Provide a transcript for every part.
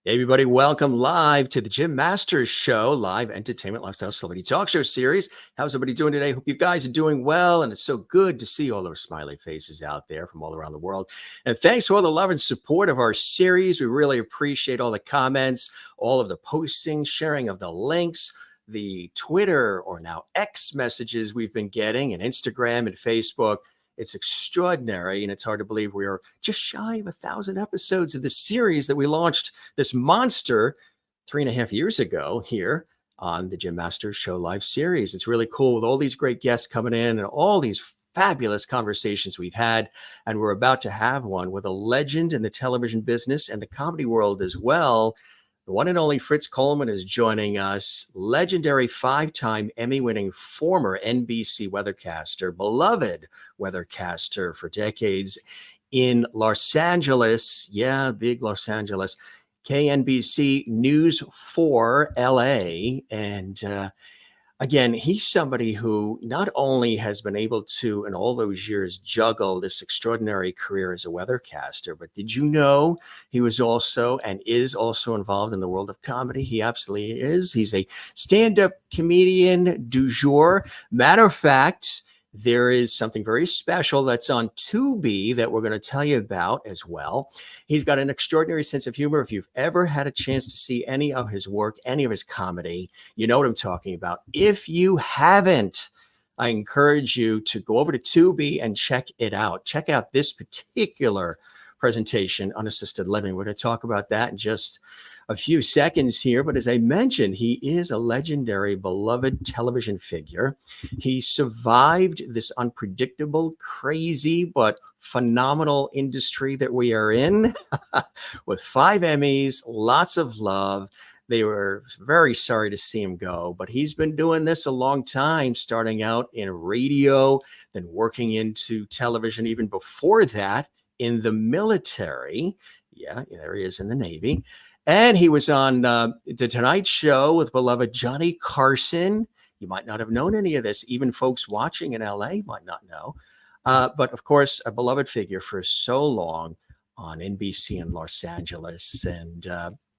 Hey everybody, welcome live to the Jim Masters Show, live entertainment, lifestyle, celebrity talk show series. How's everybody doing today? Hope you guys are doing well, and it's so good to see all those smiley faces out there from all around the world. And thanks for all the love and support of our series. We really appreciate all the comments, all of the posting, sharing of the links, the Twitter or now X messages we've been getting, and Instagram and Facebook. It's extraordinary, and it's hard to believe we are just shy of 1,000 episodes of this series that we launched, this monster, 3.5 years ago here on the Jim Masters Show live series. It's really cool with all these great guests coming in and all these fabulous conversations we've had, and we're about to have one with a legend in the television business and the comedy world as well. The one and only Fritz Coleman is joining us, legendary 5-time Emmy-winning former NBC weathercaster, beloved weathercaster for decades in Los Angeles. Yeah, big Los Angeles. KNBC News 4 LA. And again, he's somebody who not only has been able to, in all those years, juggle this extraordinary career as a weathercaster, but did you know he was also and is also involved in the world of comedy? He absolutely is. He's a stand-up comedian du jour. Matter of fact, there is something very special that's on Tubi that we're going to tell you about as well. He's got an extraordinary sense of humor. If you've ever had a chance to see any of his work, any of his comedy, you know what I'm talking about. If you haven't, I encourage you to go over to Tubi and check it out. Check out this particular presentation, Unassisted Living. We're going to talk about that in just a few seconds here, but as I mentioned, he is a legendary, beloved television figure. He survived this unpredictable, crazy, but phenomenal industry that we are in with 5 Emmys, lots of love. They were very sorry to see him go, but he's been doing this a long time, starting out in radio, then working into television even before that in the military. Yeah, there he is in the Navy. And he was on The Tonight Show with beloved Johnny Carson. You might not have known any of this. Even folks watching in LA might not know. But of course, a beloved figure for so long on NBC in Los Angeles. And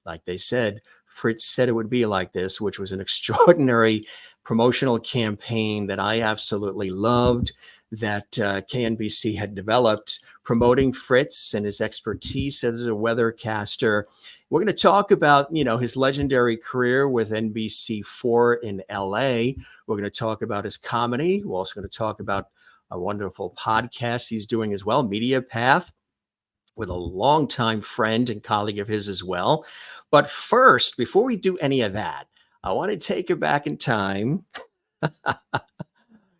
like they said, Fritz said it would be like this, which was an extraordinary promotional campaign that I absolutely loved, that KNBC had developed, promoting Fritz and his expertise as a weathercaster. We're going to talk about, his legendary career with NBC4 in LA. We're going to talk about his comedy. We're also going to talk about a wonderful podcast he's doing as well, Media Path, with a longtime friend and colleague of his as well. But first, before we do any of that, I want to take you back in time.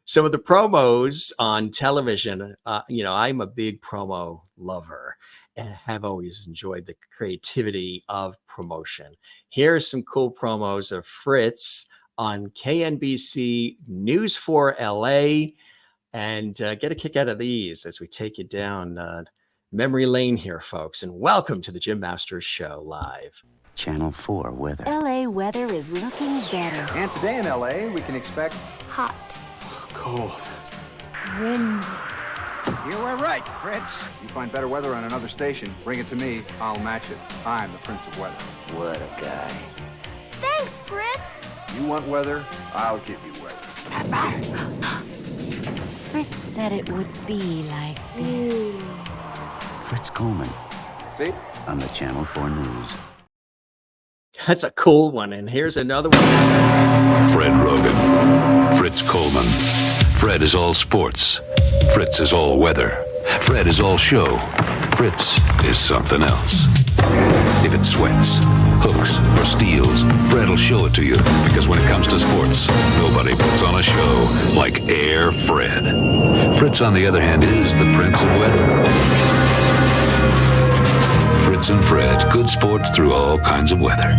Some of the promos on television, I'm a big promo lover and have always enjoyed the creativity of promotion. Here are some cool promos of Fritz on KNBC News 4 LA, and get a kick out of these as we take you down memory lane here, folks. And welcome to the Jim Masters Show live. Channel 4 weather. LA weather is looking better. And today in LA, we can expect Hot. cold. Windy. You were right, Fritz. You find better weather on another station, bring it to me. I'll match it. I'm the Prince of Weather. What a guy. Thanks, Fritz. You want weather? I'll give you weather. Fritz said it would be like this. Fritz Coleman See? on the Channel 4 News. That's a cool one. And here's another one. Fred Rogan, Fritz Coleman. Fred is all sports. Fritz is all weather. Fred is all show. Fritz is something else. If it sweats, hooks, or steals, Fred will show it to you. Because when it comes to sports, nobody puts on a show like Air Fred. Fritz, on the other hand, is the Prince of Weather. Fritz and Fred, good sports through all kinds of weather.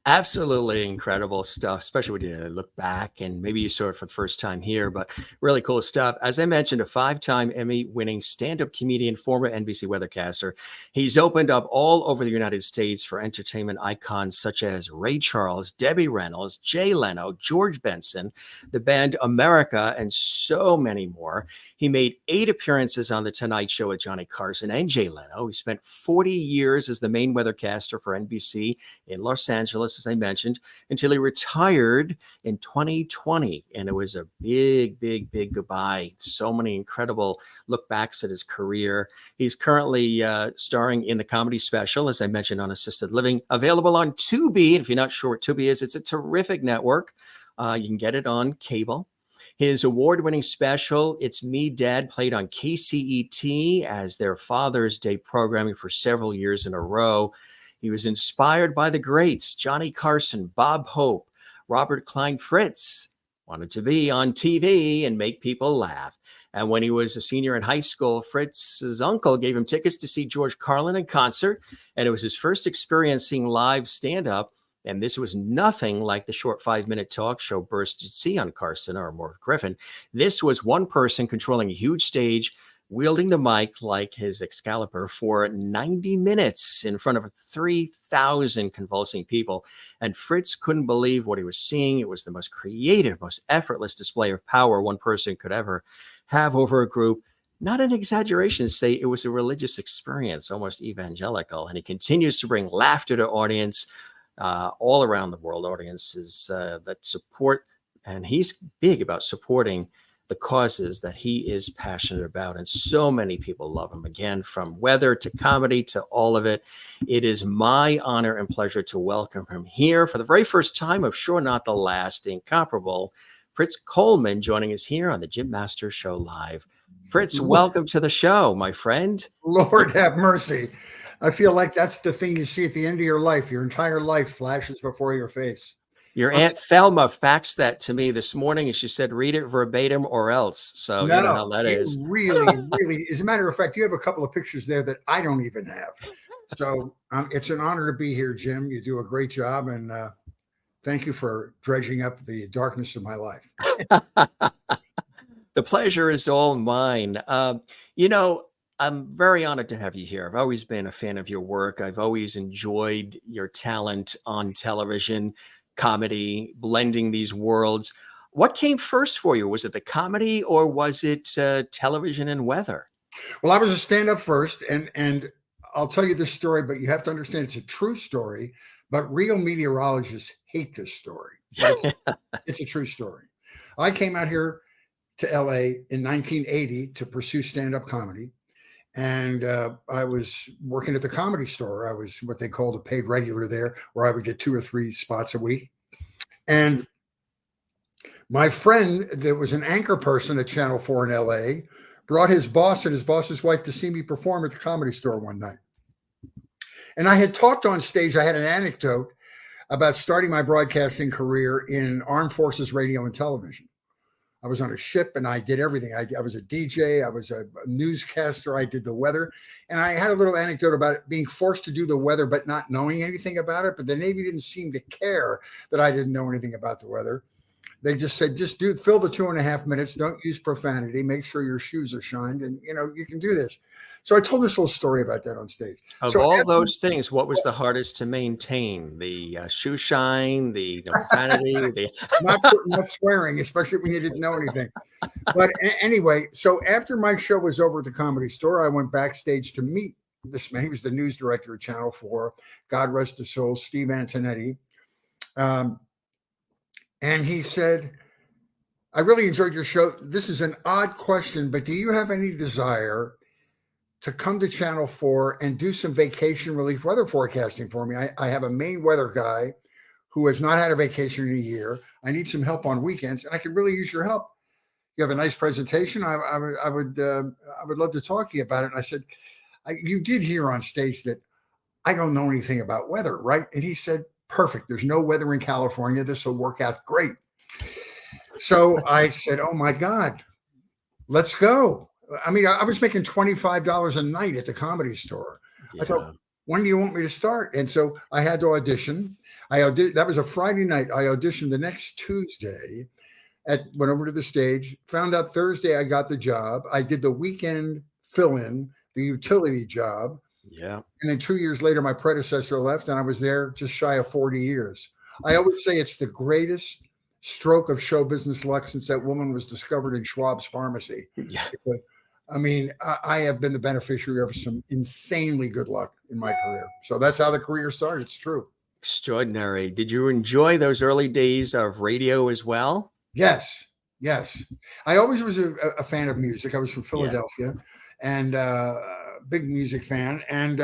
Absolutely incredible stuff, especially when you look back and maybe you saw it for the first time here, but really cool stuff. As I mentioned, a 5-time Emmy winning stand-up comedian, former NBC weathercaster. He's opened up all over the United States for entertainment icons such as Ray Charles, Debbie Reynolds, Jay Leno, George Benson, the band America, and so many more. He made 8 appearances on The Tonight Show with Johnny Carson and Jay Leno. He spent 40 years as the main weathercaster for NBC in Los Angeles, as I mentioned, until he retired in 2020. And it was a big, big, big goodbye. So many incredible look backs at his career. He's currently starring in the comedy special, as I mentioned, Unassisted Living, available on Tubi. And if you're not sure what Tubi is, it's a terrific network. You can get it on cable. His award-winning special, It's Me, Dad, played on KCET as their Father's Day programming for several years in a row. He was inspired by the greats, Johnny Carson, Bob Hope, Robert Klein. Fritz wanted to be on TV and make people laugh. And when he was a senior in high school, Fritz's uncle gave him tickets to see George Carlin in concert. And it was his first experience seeing live stand-up. And this was nothing like the short 5-minute talk show burst you'd see on Carson or more Griffin. This was one person controlling a huge stage, wielding the mic like his Excalibur for 90 minutes in front of 3,000 convulsing people. And Fritz couldn't believe what he was seeing. It was the most creative, most effortless display of power one person could ever have over a group. Not an exaggeration to say it was a religious experience, almost evangelical. And he continues to bring laughter to audience all around the world, audiences that support. And he's big about supporting the causes that he is passionate about. And so many people love him. Again, from weather to comedy to all of it. It is my honor and pleasure to welcome him here for the very first time, I'm sure not the last, incomparable Fritz Coleman joining us here on the Jim Masters Show Live. Fritz, welcome to the show, my friend. Lord have mercy. I feel like that's the thing you see at the end of your life. Your entire life flashes before your face. Your Aunt Thelma faxed that to me this morning, and she said, read it verbatim or else. So No, you know how that is. Really, as a matter of fact, you have a couple of pictures there that I don't even have. So it's an honor to be here, Jim. You do a great job, and thank you for dredging up the darkness of my life. The pleasure is all mine. I'm very honored to have you here. I've always been a fan of your work. I've always enjoyed your talent on television, comedy, blending these worlds. What came first for you? Was it the comedy or was it television and weather? Well, I was a stand-up first, and I'll tell you this story, but you have to understand it's a true story, but real meteorologists hate this story. It's a true story. I came out here to LA in 1980 to pursue stand-up comedy. And I was working at the Comedy Store. I was what they called a paid regular there, where I would get 2 or 3 spots a week. And my friend that was an anchor person at Channel 4 in LA brought his boss and his boss's wife to see me perform at the Comedy Store one night. And I had talked on stage. I had an anecdote about starting my broadcasting career in Armed Forces Radio and Television. I was on a ship and I did everything. I was a DJ, I was a newscaster, I did the weather. And I had a little anecdote about it being forced to do the weather, but not knowing anything about it. But the Navy didn't seem to care that I didn't know anything about the weather. They just said, just fill the 2.5 minutes. Don't use profanity. Make sure your shoes are shined. And, you can do this. So I told this little story about that on stage. Of all those things, what was the hardest to maintain? The shoe shine, the profanity, not swearing, especially when you didn't know anything. But anyway, so after my show was over at the Comedy Store, I went backstage to meet this man. He was the news director at Channel 4. God rest his soul, Steve Antonetti. And he said, I really enjoyed your show. This is an odd question, but do you have any desire to come to Channel 4 and do some vacation relief weather forecasting for me? I have a main weather guy who has not had a vacation in a year. I need some help on weekends, and I could really use your help. You have a nice presentation. I would love to talk to you about it. And I said, you did hear on stage that I don't know anything about weather, right? And he said, perfect. There's no weather in California. This will work out great. So I said, oh my God, let's go. I mean, I was making $25 a night at the Comedy Store. Yeah. I thought, when do you want me to start? And so I had to audition. That was a Friday night. I auditioned the next Tuesday. Went over to the stage. Found out Thursday I got the job. I did the weekend fill-in, the utility job. Yeah. And then 2 years later, my predecessor left, and I was there just shy of 40 years. I always say it's the greatest stroke of show business luck since that woman was discovered in Schwab's pharmacy. Yeah. I mean, I have been the beneficiary of some insanely good luck in my career. So that's how the career started. It's true. Extraordinary. Did you enjoy those early days of radio as well? Yes. I always was a fan of music. I was from Philadelphia and big music fan. And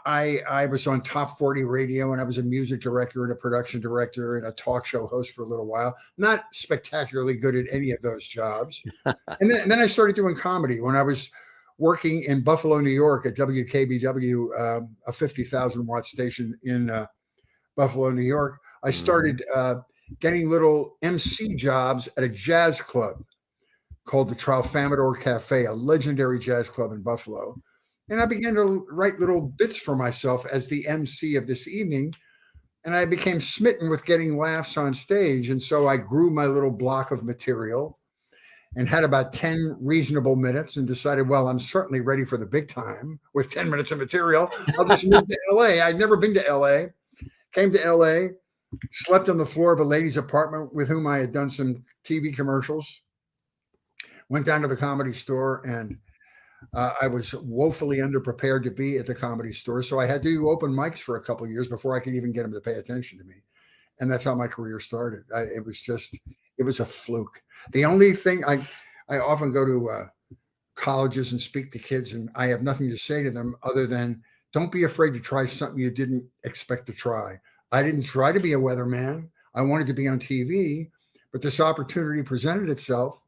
I was on Top 40 radio, and I was a music director and a production director and a talk show host for a little while. Not spectacularly good at any of those jobs. and then I started doing comedy when I was working in Buffalo, New York at WKBW, a 50,000 watt station in Buffalo, New York. I started getting little MC jobs at a jazz club called the Tralfamadore Cafe, a legendary jazz club in Buffalo. And I began to write little bits for myself as the MC of this evening. And I became smitten with getting laughs on stage. And so I grew my little block of material and had about 10 reasonable minutes and decided, well, I'm certainly ready for the big time with 10 minutes of material. I'll just move to LA. I'd never been to LA. Came to LA, slept on the floor of a lady's apartment with whom I had done some TV commercials. Went down to the Comedy Store, and I was woefully underprepared to be at the Comedy Store. So I had to do open mics for a couple of years before I could even get them to pay attention to me. And that's how my career started. It was a fluke. The only thing I often go to colleges and speak to kids, and I have nothing to say to them other than don't be afraid to try something you didn't expect to try. I didn't try to be a weatherman. I wanted to be on TV, but this opportunity presented itself.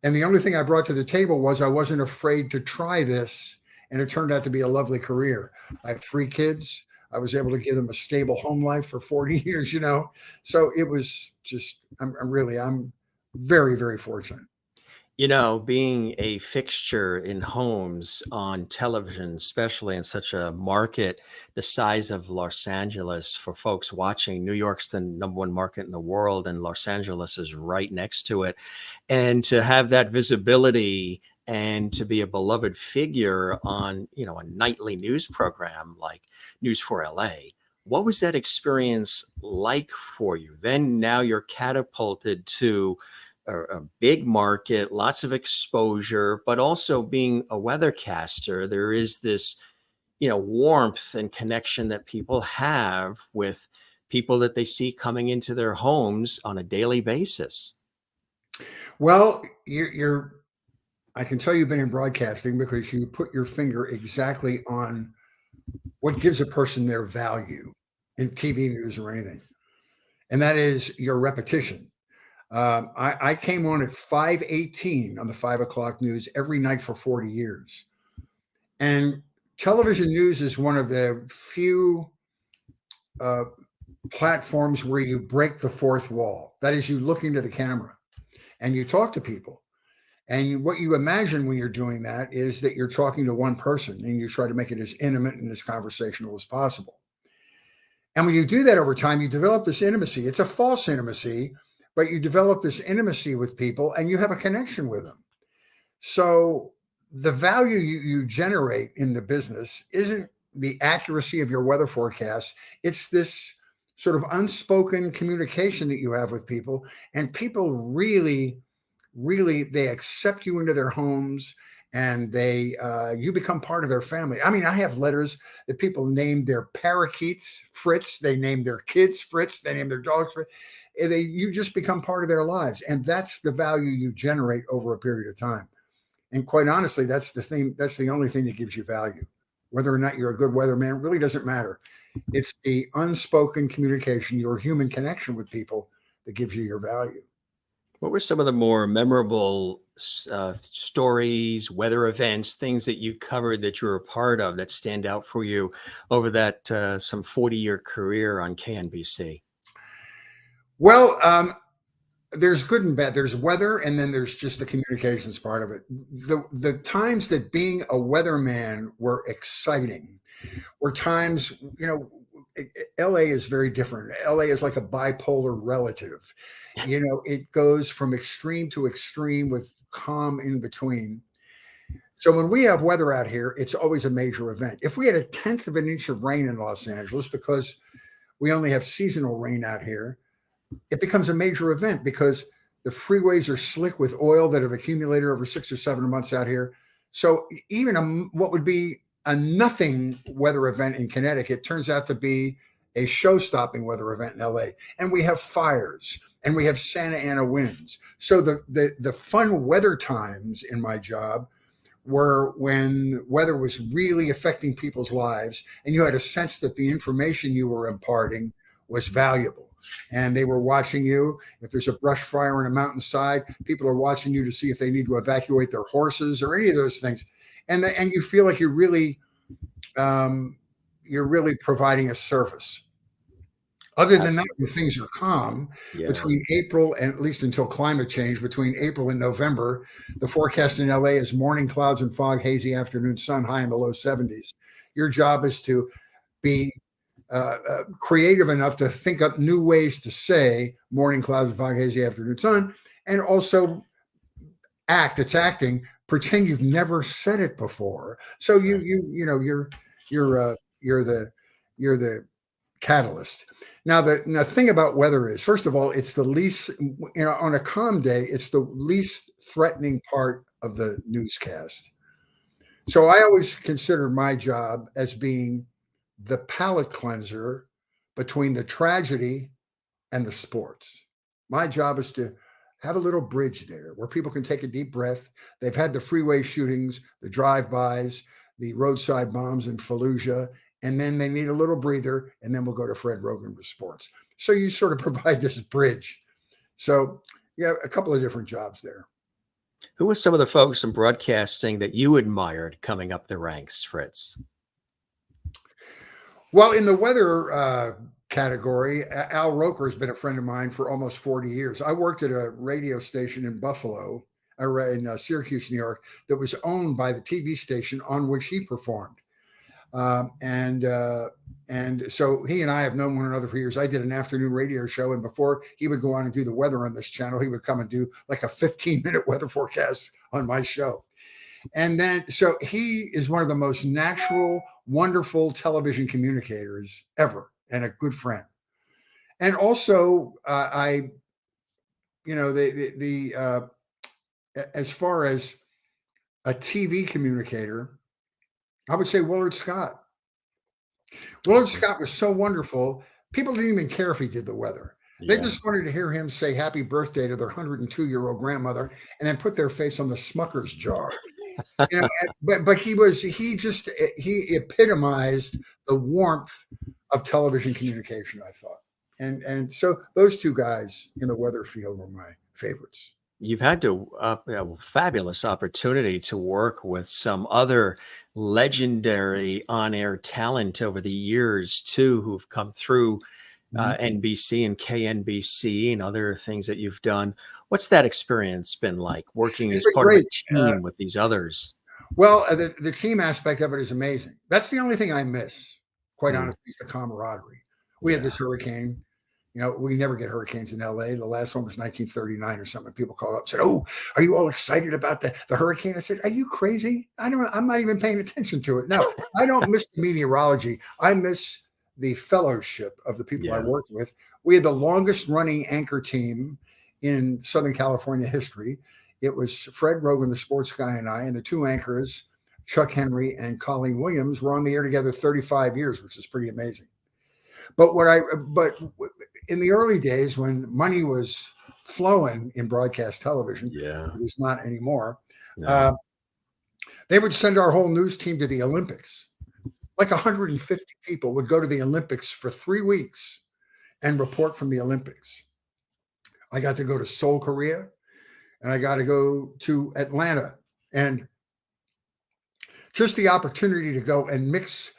And the only thing I brought to the table was I wasn't afraid to try this. And it turned out to be a lovely career. I have 3 kids. I was able to give them a stable home life for 40 years, you know. So it was just, I'm very, very fortunate. You know, being a fixture in homes on television, especially in such a market the size of Los Angeles, for folks watching, New York's the #1 market in the world, and Los Angeles is right next to it. And to have that visibility and to be a beloved figure on, you know, a nightly news program like News for LA, what was that experience like for you? Then now you're catapulted to a big market, lots of exposure, but also being a weathercaster, there is this, you know, warmth and connection that people have with people that they see coming into their homes on a daily basis. Well, I can tell you've been in broadcasting because you put your finger exactly on what gives a person their value in TV news or anything. And that is your repetition. I came on at 5:18 on the 5 o'clock news every night for 40 years. And television news is one of the few platforms where you break the fourth wall. That is, you look into the camera and you talk to people. And what you imagine when you're doing that is that you're talking to one person and you try to make it as intimate and as conversational as possible. And when you do that over time, you develop this intimacy. It's a false intimacy, but you develop this intimacy with people and you have a connection with them. So the value you generate in the business isn't the accuracy of your weather forecast. It's this sort of unspoken communication that you have with people, and people really, they accept you into their homes, and you become part of their family. I mean, I have letters that people name their parakeets Fritz. They name their kids Fritz. They name their dogs Fritz. You just become part of their lives. And that's the value you generate over a period of time. And quite honestly, that's the thing. That's the only thing that gives you value. Whether or not you're a good weatherman really doesn't matter. It's the unspoken communication, your human connection with people, that gives you your value. What were some of the more memorable stories, weather events, things that you covered that you were a part of that stand out for you over that some 40-year career on KNBC? Well, there's good and bad. There's weather, and then there's just the communications part of it. The times that being a weatherman were exciting were times, you know, LA is very different. LA is like a bipolar relative. It goes from extreme to extreme with calm in between. So when we have weather out here, it's always a major event. If we had 1/10 of an inch of rain in Los Angeles, because we only have seasonal rain out here, it becomes a major event because the freeways are slick with oil that have accumulated over 6 or 7 months out here. So even what would be a nothing weather event in Connecticut turns out to be a show-stopping weather event in LA. And we have fires and we have Santa Ana winds. So the fun weather times in my job were when weather was really affecting people's lives and you had a sense that the information you were imparting was valuable. And they were watching you. If there's a brush fire on a mountainside, people are watching you to see if they need to evacuate their horses or any of those things. And you feel like you're really providing a service. Other than that, when things are calm, between April and at least until climate change, between April and November, the forecast in LA is morning clouds and fog, hazy afternoon sun, high in the low 70s. Your job is to be creative enough to think up new ways to say morning clouds and fog, hazy afternoon sun, and also it's acting, pretend you've never said it before. So you're the catalyst. Now the thing about weather is, first of all, it's the least, on a calm day, it's the least threatening part of the newscast. So I always consider my job as being the palate cleanser between the tragedy and the sports. My job is to have a little bridge there where people can take a deep breath. They've had the freeway shootings, the drive-bys, the roadside bombs in Fallujah, and then they need a little breather, and then we'll go to Fred Rogan with sports. So you sort of provide this bridge. So you have a couple of different jobs there. Who were some of the folks in broadcasting that you admired coming up the ranks, Fritz? Well, in the weather category, Al Roker has been a friend of mine for almost 40 years. I worked at a radio station in Buffalo, in Syracuse, New York, that was owned by the TV station on which he performed. And so he and I have known one another for years. I did an afternoon radio show, and before he would go on and do the weather on this channel, he would come and do like a 15-minute weather forecast on my show. And then, so he is one of the most natural, wonderful television communicators ever, and a good friend. And also, as far as a TV communicator, I would say Willard Scott. Willard Scott was so wonderful. People didn't even care if he did the weather. They just wanted to hear him say happy birthday to their 102-year-old grandmother and then put their face on the Smucker's jar. But he epitomized the warmth of television communication, I thought. And so those two guys in the weather field were my favorites. You've had a fabulous opportunity to work with some other legendary on-air talent over the years too, who've come through NBC and KNBC and other things that you've done. What's that experience been like, working as part of a team with these others? Well, the team aspect of it is amazing. That's the only thing I miss, quite honestly, is the camaraderie. We had this hurricane. We never get hurricanes in LA. The last one was 1939 or something. People called up and said, "Oh, are you all excited about the hurricane?" I said, "Are you crazy? I'm not even paying attention to it." No, I don't miss the meteorology. I miss the fellowship of the people I worked with. We had the longest running anchor team in Southern California history. It was Fred Rogan, the sports guy, and I, and the two anchors, Chuck Henry and Colleen Williams, were on the air together 35 years, which is pretty amazing. But in the early days, when money was flowing in broadcast television, it was not anymore. No. They would send our whole news team to the Olympics. Like 150 people would go to the Olympics for 3 weeks and report from the Olympics. I got to go to Seoul, Korea, and I got to go to Atlanta. And just the opportunity to go and mix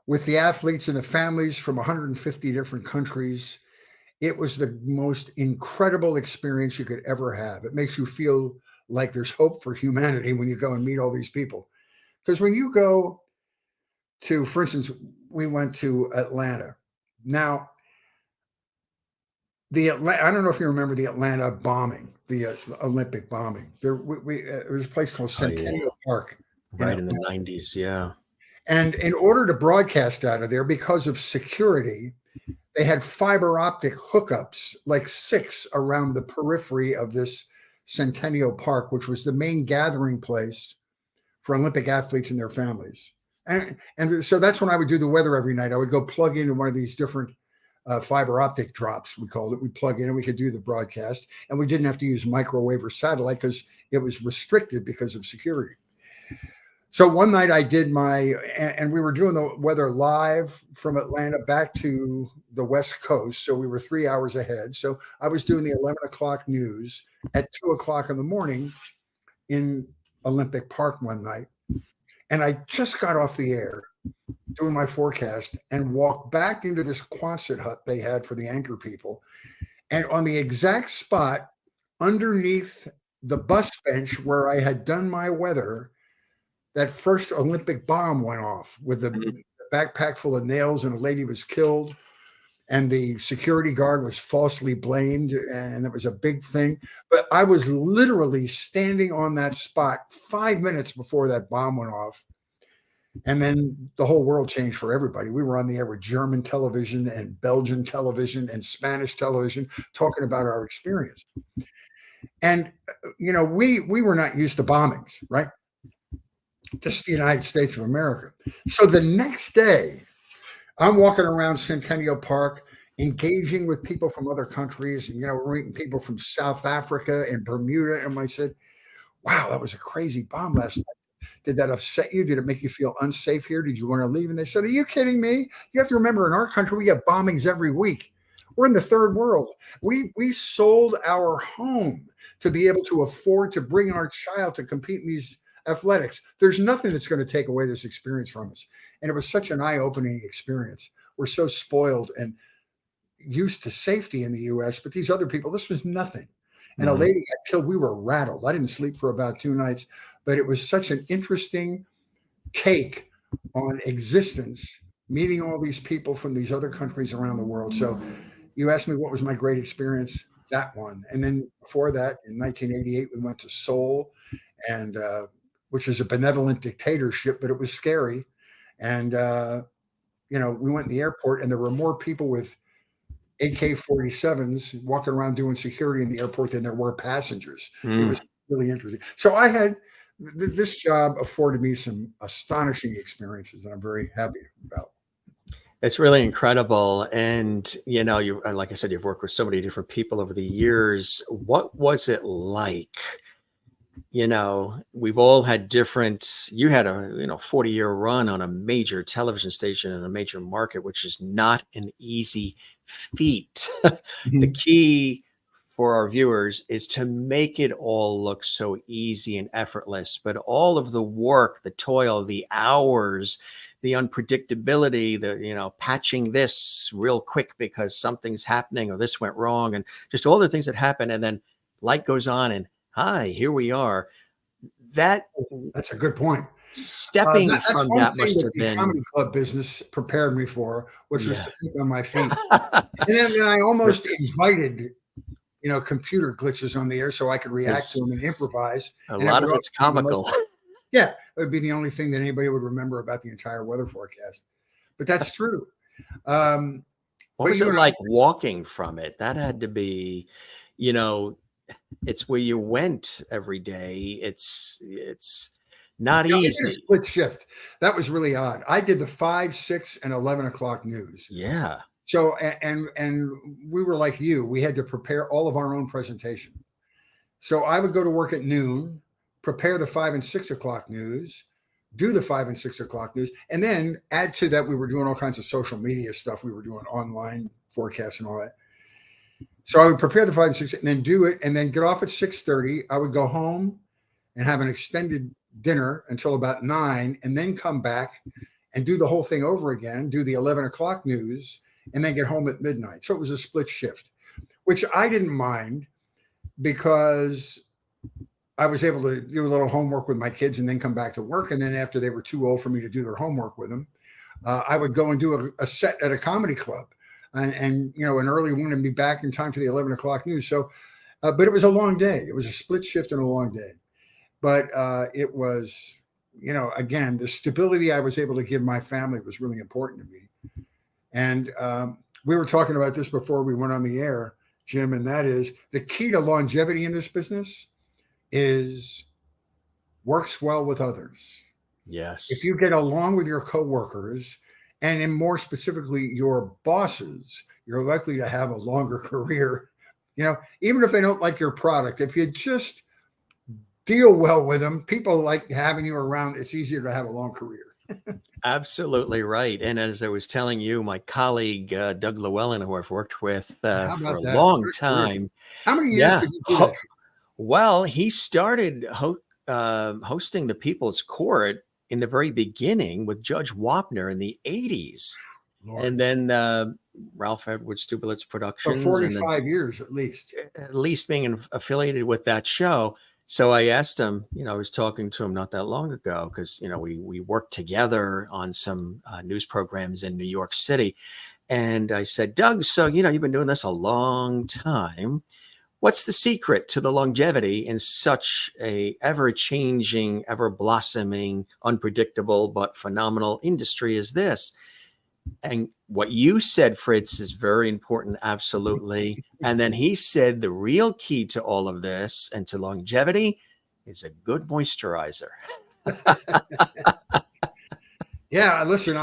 with the athletes and the families from 150 different countries, it was the most incredible experience you could ever have. It makes you feel like there's hope for humanity when you go and meet all these people. Because when you go to, for instance, we went to Atlanta, Now, I don't know if you remember the Atlanta bombing, the Olympic bombing. There was a place called Centennial Park. Right in the 90s, yeah. And in order to broadcast out of there, because of security, they had fiber optic hookups, like 6 around the periphery of this Centennial Park, which was the main gathering place for Olympic athletes and their families. And so that's when I would do the weather every night. I would go plug into one of these different fiber optic drops, we called it. We plug in and we could do the broadcast. And we didn't have to use microwave or satellite because it was restricted because of security. So one night I did and we were doing the weather live from Atlanta back to the West Coast. So we were 3 hours ahead. So I was doing the 11 o'clock news at 2 o'clock in the morning in Olympic Park one night. And I just got off the air doing my forecast and walked back into this Quonset hut they had for the anchor people. And on the exact spot underneath the bus bench where I had done my weather, that first Olympic bomb went off with a backpack full of nails, and a lady was killed. And the security guard was falsely blamed, and it was a big thing. But I was literally standing on that spot 5 minutes before that bomb went off. And then the whole world changed for everybody. We were on the air with German television and Belgian television and Spanish television talking about our experience. And, you know, we were not used to bombings, right? Just the United States of America. So the next day, I'm walking around Centennial Park, engaging with people from other countries. And, you know, we're meeting people from South Africa and Bermuda. And I said, wow, that was a crazy bomb last night. Did that upset you? Did it make you feel unsafe here? Did you want to leave? And they said, are you kidding me? You have to remember, in our country, we get bombings every week. We're in the third world. We sold our home to be able to afford to bring our child to compete in these athletics. There's nothing that's going to take away this experience from us. And it was such an eye-opening experience. We're so spoiled and used to safety in the US, but these other people, this was nothing. And a lady got killed. We were rattled. I didn't sleep for about 2 nights, but it was such an interesting take on existence, meeting all these people from these other countries around the world. So you asked me what was my great experience, that one. And then before that, in 1988, we went to Seoul, and which is a benevolent dictatorship, but it was scary. And, you know, we went in the airport, and there were more people with AK-47s walking around doing security in the airport than there were passengers. It was really interesting. So I had this job afforded me some astonishing experiences that I'm very happy about. It's really incredible. And, you know, you, like I said, you've worked with so many different people over the years. What was it like? You know, we've all had different, you had a, 40-year run on a major television station in a major market, which is not an easy feat. The key for our viewers is to make it all look so easy and effortless, but all of the work, the toil, the hours, the unpredictability, the, patching this real quick because something's happening or this went wrong, and just all the things that happen. And then light goes on and hi, here we are. That's a good point. Stepping from that must have been. The comedy club business prepared me for, which was to think on my feet. And then I almost invited, computer glitches on the air so I could react to them and improvise. A lot of it's comical. Yeah, it would be the only thing that anybody would remember about the entire weather forecast. But that's true. What was it like walking from it? That had to be, it's where you went every day. It's not easy. It's a split shift. That was really odd. I did the 5, 6, and 11 o'clock news. Yeah. So, and we were like you, we had to prepare all of our own presentation. So I would go to work at noon, prepare the 5 and 6 o'clock news, do the 5 and 6 o'clock news, and then add to that, we were doing all kinds of social media stuff. We were doing online forecasts and all that. So I would prepare the 5 and 6 and then do it, and then get off at 6:30. I would go home and have an extended dinner until about 9, and then come back and do the whole thing over again, do the 11 o'clock news, and then get home at midnight. So it was a split shift, which I didn't mind because I was able to do a little homework with my kids and then come back to work. And then after they were too old for me to do their homework with them, I would go and do a set at a comedy club and an early one and be back in time for the 11 o'clock news. So, but it was a long day. It was a split shift and a long day. But it was, again, the stability I was able to give my family was really important to me. And we were talking about this before we went on the air, Jim, and that is the key to longevity in this business is works well with others. Yes. If you get along with your coworkers and more specifically your bosses, you're likely to have a longer career. Even if they don't like your product, if you just deal well with them, people like having you around, it's easier to have a long career. Absolutely right. And as I was telling you, my colleague, Doug Llewellyn, who I've worked with for a long time. How many years did you do that? Well, he started hosting the People's Court in the very beginning with Judge Wapner in the 80s. Lord. And then Ralph Edward Stubulitz Productions. For 45 years, at least. At least being affiliated with that show. So I asked him, I was talking to him not that long ago because, we worked together on some news programs in New York City. And I said, Doug, so, you've been doing this a long time. What's the secret to the longevity in such a ever-changing, ever-blossoming, unpredictable, but phenomenal industry as this? And what you said, Fritz, is very important. Absolutely. And then he said the real key to all of this and to longevity is a good moisturizer. Yeah. Listen,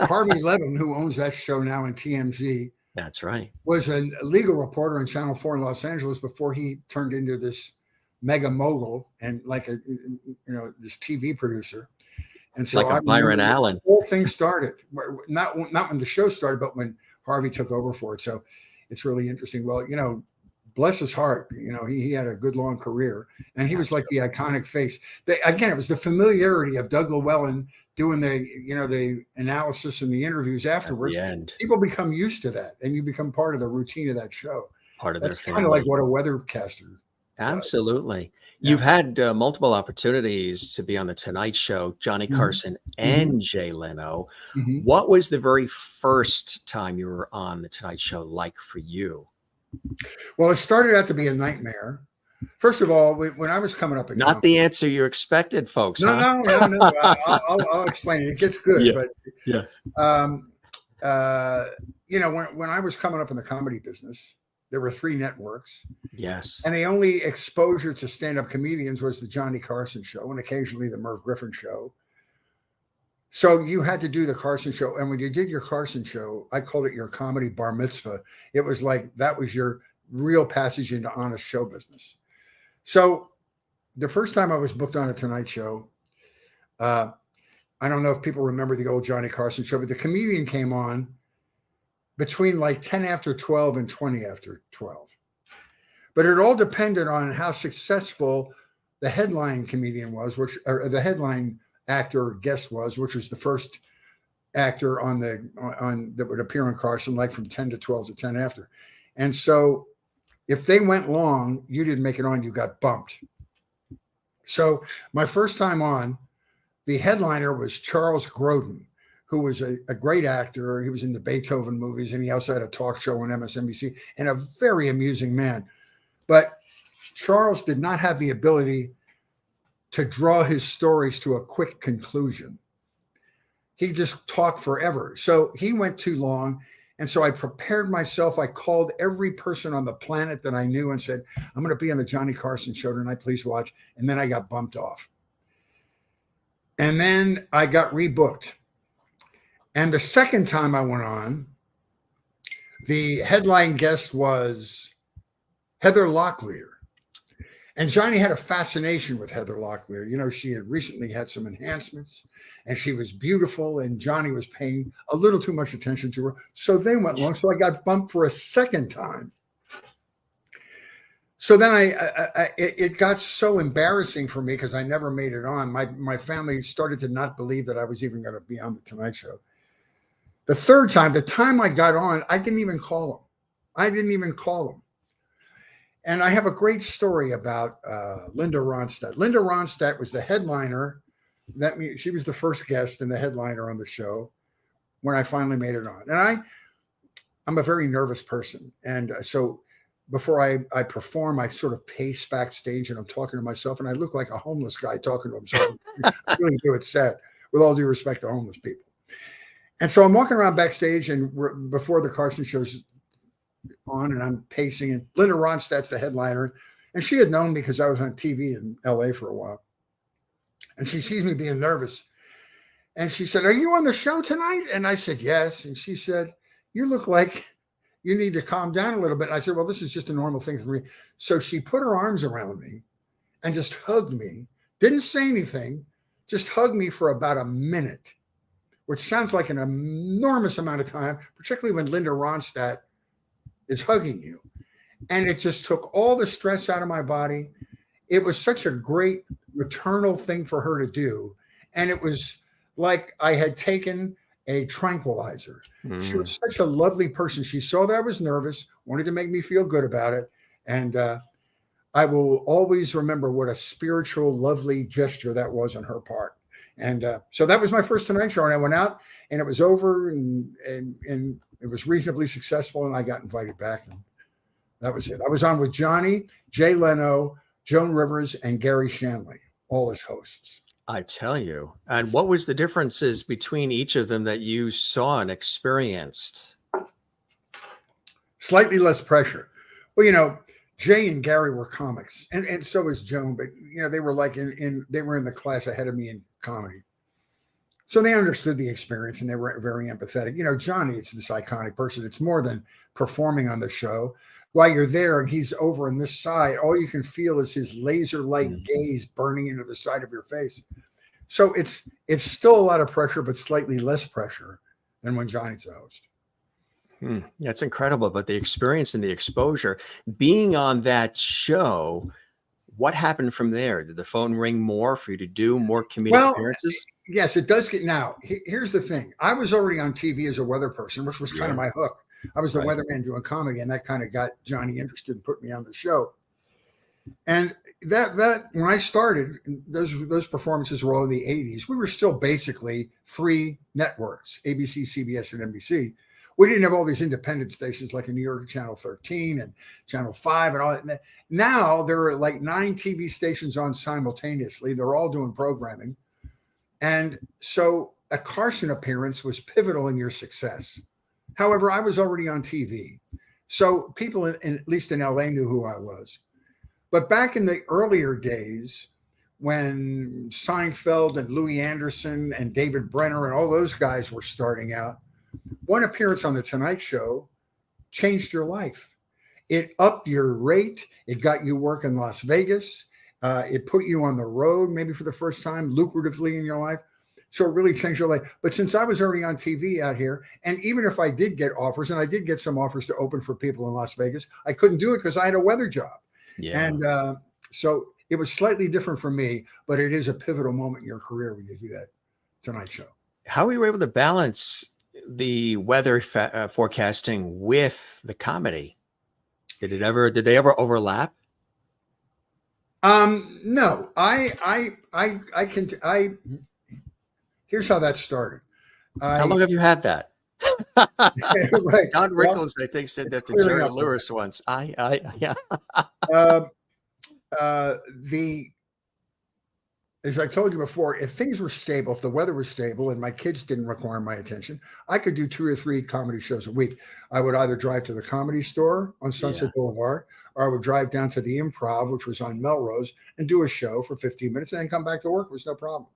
Harvey Levin, who owns that show now in TMZ. That's right. Was a legal reporter on Channel 4 in Los Angeles before he turned into this mega mogul and this TV producer. And so like a Byron Allen. The whole thing started, not when the show started, but when Harvey took over for it. So it's really interesting. Well, bless his heart. He had a good long career, and he was like the iconic face. Again, it was the familiarity of Doug Llewellyn doing the analysis and the interviews afterwards. At the end. People become used to that, and you become part of the routine of that show. Part of That's their kind of family. like what a weathercaster. Absolutely. Yeah. You've had multiple opportunities to be on The Tonight Show, Johnny Carson and Jay Leno. Mm-hmm. What was the very first time you were on The Tonight Show like for you? Well, it started out to be a nightmare. First of all, when I was coming up, Not the answer you expected, folks. No. I'll explain it. It gets good, Yeah. but when I was coming up in the comedy business, there were 3 networks. Yes. And the only exposure to stand-up comedians was the Johnny Carson show and occasionally the Merv Griffin show. So you had to do the Carson show. And when you did your Carson show, I called it your comedy bar mitzvah. It was like that was your real passage into honest show business. So the first time I was booked on a Tonight Show, I don't know if people remember the old Johnny Carson show, but the comedian came on between like 10 after 12 and 20 after 12. But it all depended on how successful the headline comedian was, or the headline actor or guest was, which was the first actor on that would appear on Carson, like from 10 to 12 to 10 after. And so if they went long, you didn't make it on, you got bumped. So my first time on, the headliner was Charles Grodin, who was a great actor. He was in the Beethoven movies, and he also had a talk show on MSNBC, and a very amusing man. But Charles did not have the ability to draw his stories to a quick conclusion. He just talked forever. So he went too long. And so I prepared myself. I called every person on the planet that I knew and said, I'm going to be on the Johnny Carson show tonight. Please watch. And then I got bumped off. And then I got rebooked. And the second time I went on, the headline guest was Heather Locklear. And Johnny had a fascination with Heather Locklear. She had recently had some enhancements and she was beautiful, and Johnny was paying a little too much attention to her. So they went long. So I got bumped for a second time. So then it got so embarrassing for me because I never made it on. My family started to not believe that I was even going to be on the Tonight Show. The third time, the time I got on, I didn't even call them. And I have a great story about Linda Ronstadt. Linda Ronstadt was the headliner. That means she was the first guest and the headliner on the show. when I finally made it on. And I'm a very nervous person. And so before I perform, I sort of pace backstage and I'm talking to myself and I look like a homeless guy talking to himself. I really do. It's sad, with all due respect to homeless people. And so I'm walking around backstage and before the Carson show's on and I'm pacing and Linda Ronstadt's the headliner. And she had known me because I was on TV in LA for a while. And she sees me being nervous. And she said, "Are you on the show tonight?" And I said, "Yes." And she said, "You look like you need to calm down a little bit." And I said, "Well, this is just a normal thing for me." So she put her arms around me and just hugged me. Didn't say anything, just hugged me for about a minute, which sounds like an enormous amount of time, particularly when Linda Ronstadt is hugging you. And it just took all the stress out of my body. It was such a great maternal thing for her to do. And it was like I had taken a tranquilizer. She was such a lovely person. She saw that I was nervous, wanted to make me feel good about it. And I will always remember what a spiritual, lovely gesture that was on her part. And so that was my first Tonight Show. And I went out and it was over and it was reasonably successful. And I got invited back. And that was it. I was on with Johnny, Jay Leno, Joan Rivers, and Gary Shanley, all as hosts. I tell you. And what was the differences between each of them that you saw and experienced? Slightly less pressure. Well, you know, Jay and Gary were comics, and so was Joan. But you know, they were like they were in the class ahead of me in comedy, so they understood the experience and they were very empathetic. You know, Johnny, it's this iconic person. It's more than performing on the show. While you're there and he's over on this side, all you can feel is his laser-like gaze burning into the side of your face. So it's still a lot of pressure, but slightly less pressure than when Johnny's the host. That's incredible. But the experience and the exposure, being on that show, what happened from there? Did the phone ring more for you to do more comedic appearances? Yes, it does get now. Here's the thing. I was already on TV as a weather person, which was kind of my hook. I was the weatherman doing comedy, and that kind of got Johnny interested and put me on the show. And that when I started, those performances were all in the 80s. We were still basically 3 networks, ABC, CBS, and NBC. We didn't have all these independent stations like in New York, Channel 13 and Channel 5 and all that. Now there are like 9 TV stations on simultaneously. They're all doing programming. And so a Carson appearance was pivotal in your success. However, I was already on TV. So people, at least in LA, knew who I was. But back in the earlier days, when Seinfeld and Louis Anderson and David Brenner and all those guys were starting out, one appearance on The Tonight Show changed your life. It upped your rate. It got you work in Las Vegas. It put you on the road, maybe for the first time, lucratively in your life. So it really changed your life. But since I was already on TV out here, and even if I did get offers, and I did get some offers to open for people in Las Vegas, I couldn't do it because I had a weather job. Yeah. And so it was slightly different for me, but it is a pivotal moment in your career when you do that Tonight Show. How were you able to balance the weather forecasting with the comedy? Did they ever overlap? No, here's how that started. How long have you had that? Right. John Rickles, I think, said that to Jerry Lewis once. Yeah. As I told you before, if things were stable, if the weather was stable and my kids didn't require my attention, I could do 2 or 3 comedy shows a week. I would either drive to the Comedy Store on Sunset Boulevard, or I would drive down to the Improv, which was on Melrose, and do a show for 15 minutes and then come back to work. It was no problem.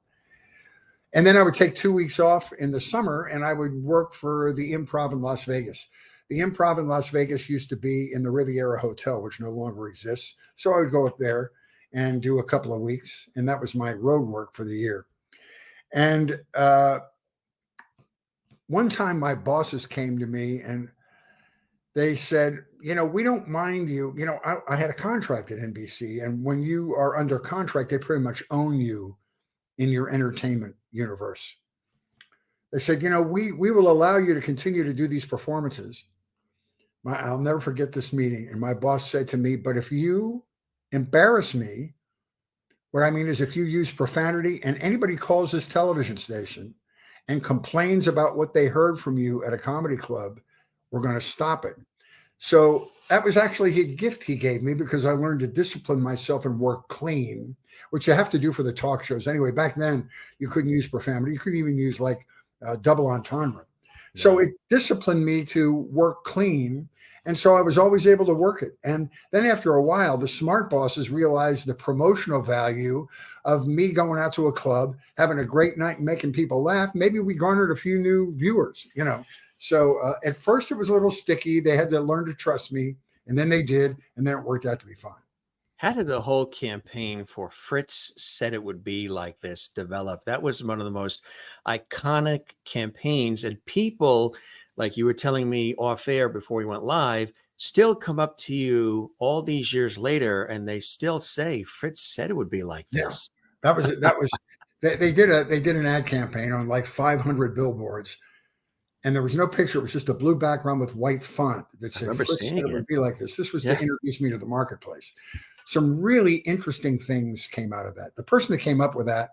And then I would take 2 weeks off in the summer and I would work for the Improv in Las Vegas. The Improv in Las Vegas used to be in the Riviera Hotel, which no longer exists. So I would go up there and do a couple of weeks. And that was my road work for the year. And one time my bosses came to me and they said, you know, we don't mind you. You know, I had a contract at NBC. And when you are under contract, they pretty much own you in your entertainment universe. They said, you know, we will allow you to continue to do these performances. I'll never forget this meeting. And my boss said to me, but if you embarrass me, what I mean is if you use profanity and anybody calls this television station and complains about what they heard from you at a comedy club, we're going to stop it. So that was actually a gift he gave me, because I learned to discipline myself and work clean, which you have to do for the talk shows. Anyway, back then you couldn't use profanity. You couldn't even use like double entendre. Yeah. So it disciplined me to work clean. And so I was always able to work it. And then after a while, the smart bosses realized the promotional value of me going out to a club, having a great night and making people laugh. Maybe we garnered a few new viewers, you know. So at first it was a little sticky. They had to learn to trust me, and then they did, and then it worked out to be fine. How did the whole campaign for Fritz Said It Would Be Like This develop? That was one of the most iconic campaigns, and people, like you were telling me off air before we went live, still come up to you all these years later, and they still say Fritz said it would be like this. Yeah, that was they did an ad campaign on like 500 billboards. And there was no picture. It was just a blue background with white font that said, Fritz said it would be like this. This was to introduce me to the marketplace. Some really interesting things came out of that. The person that came up with that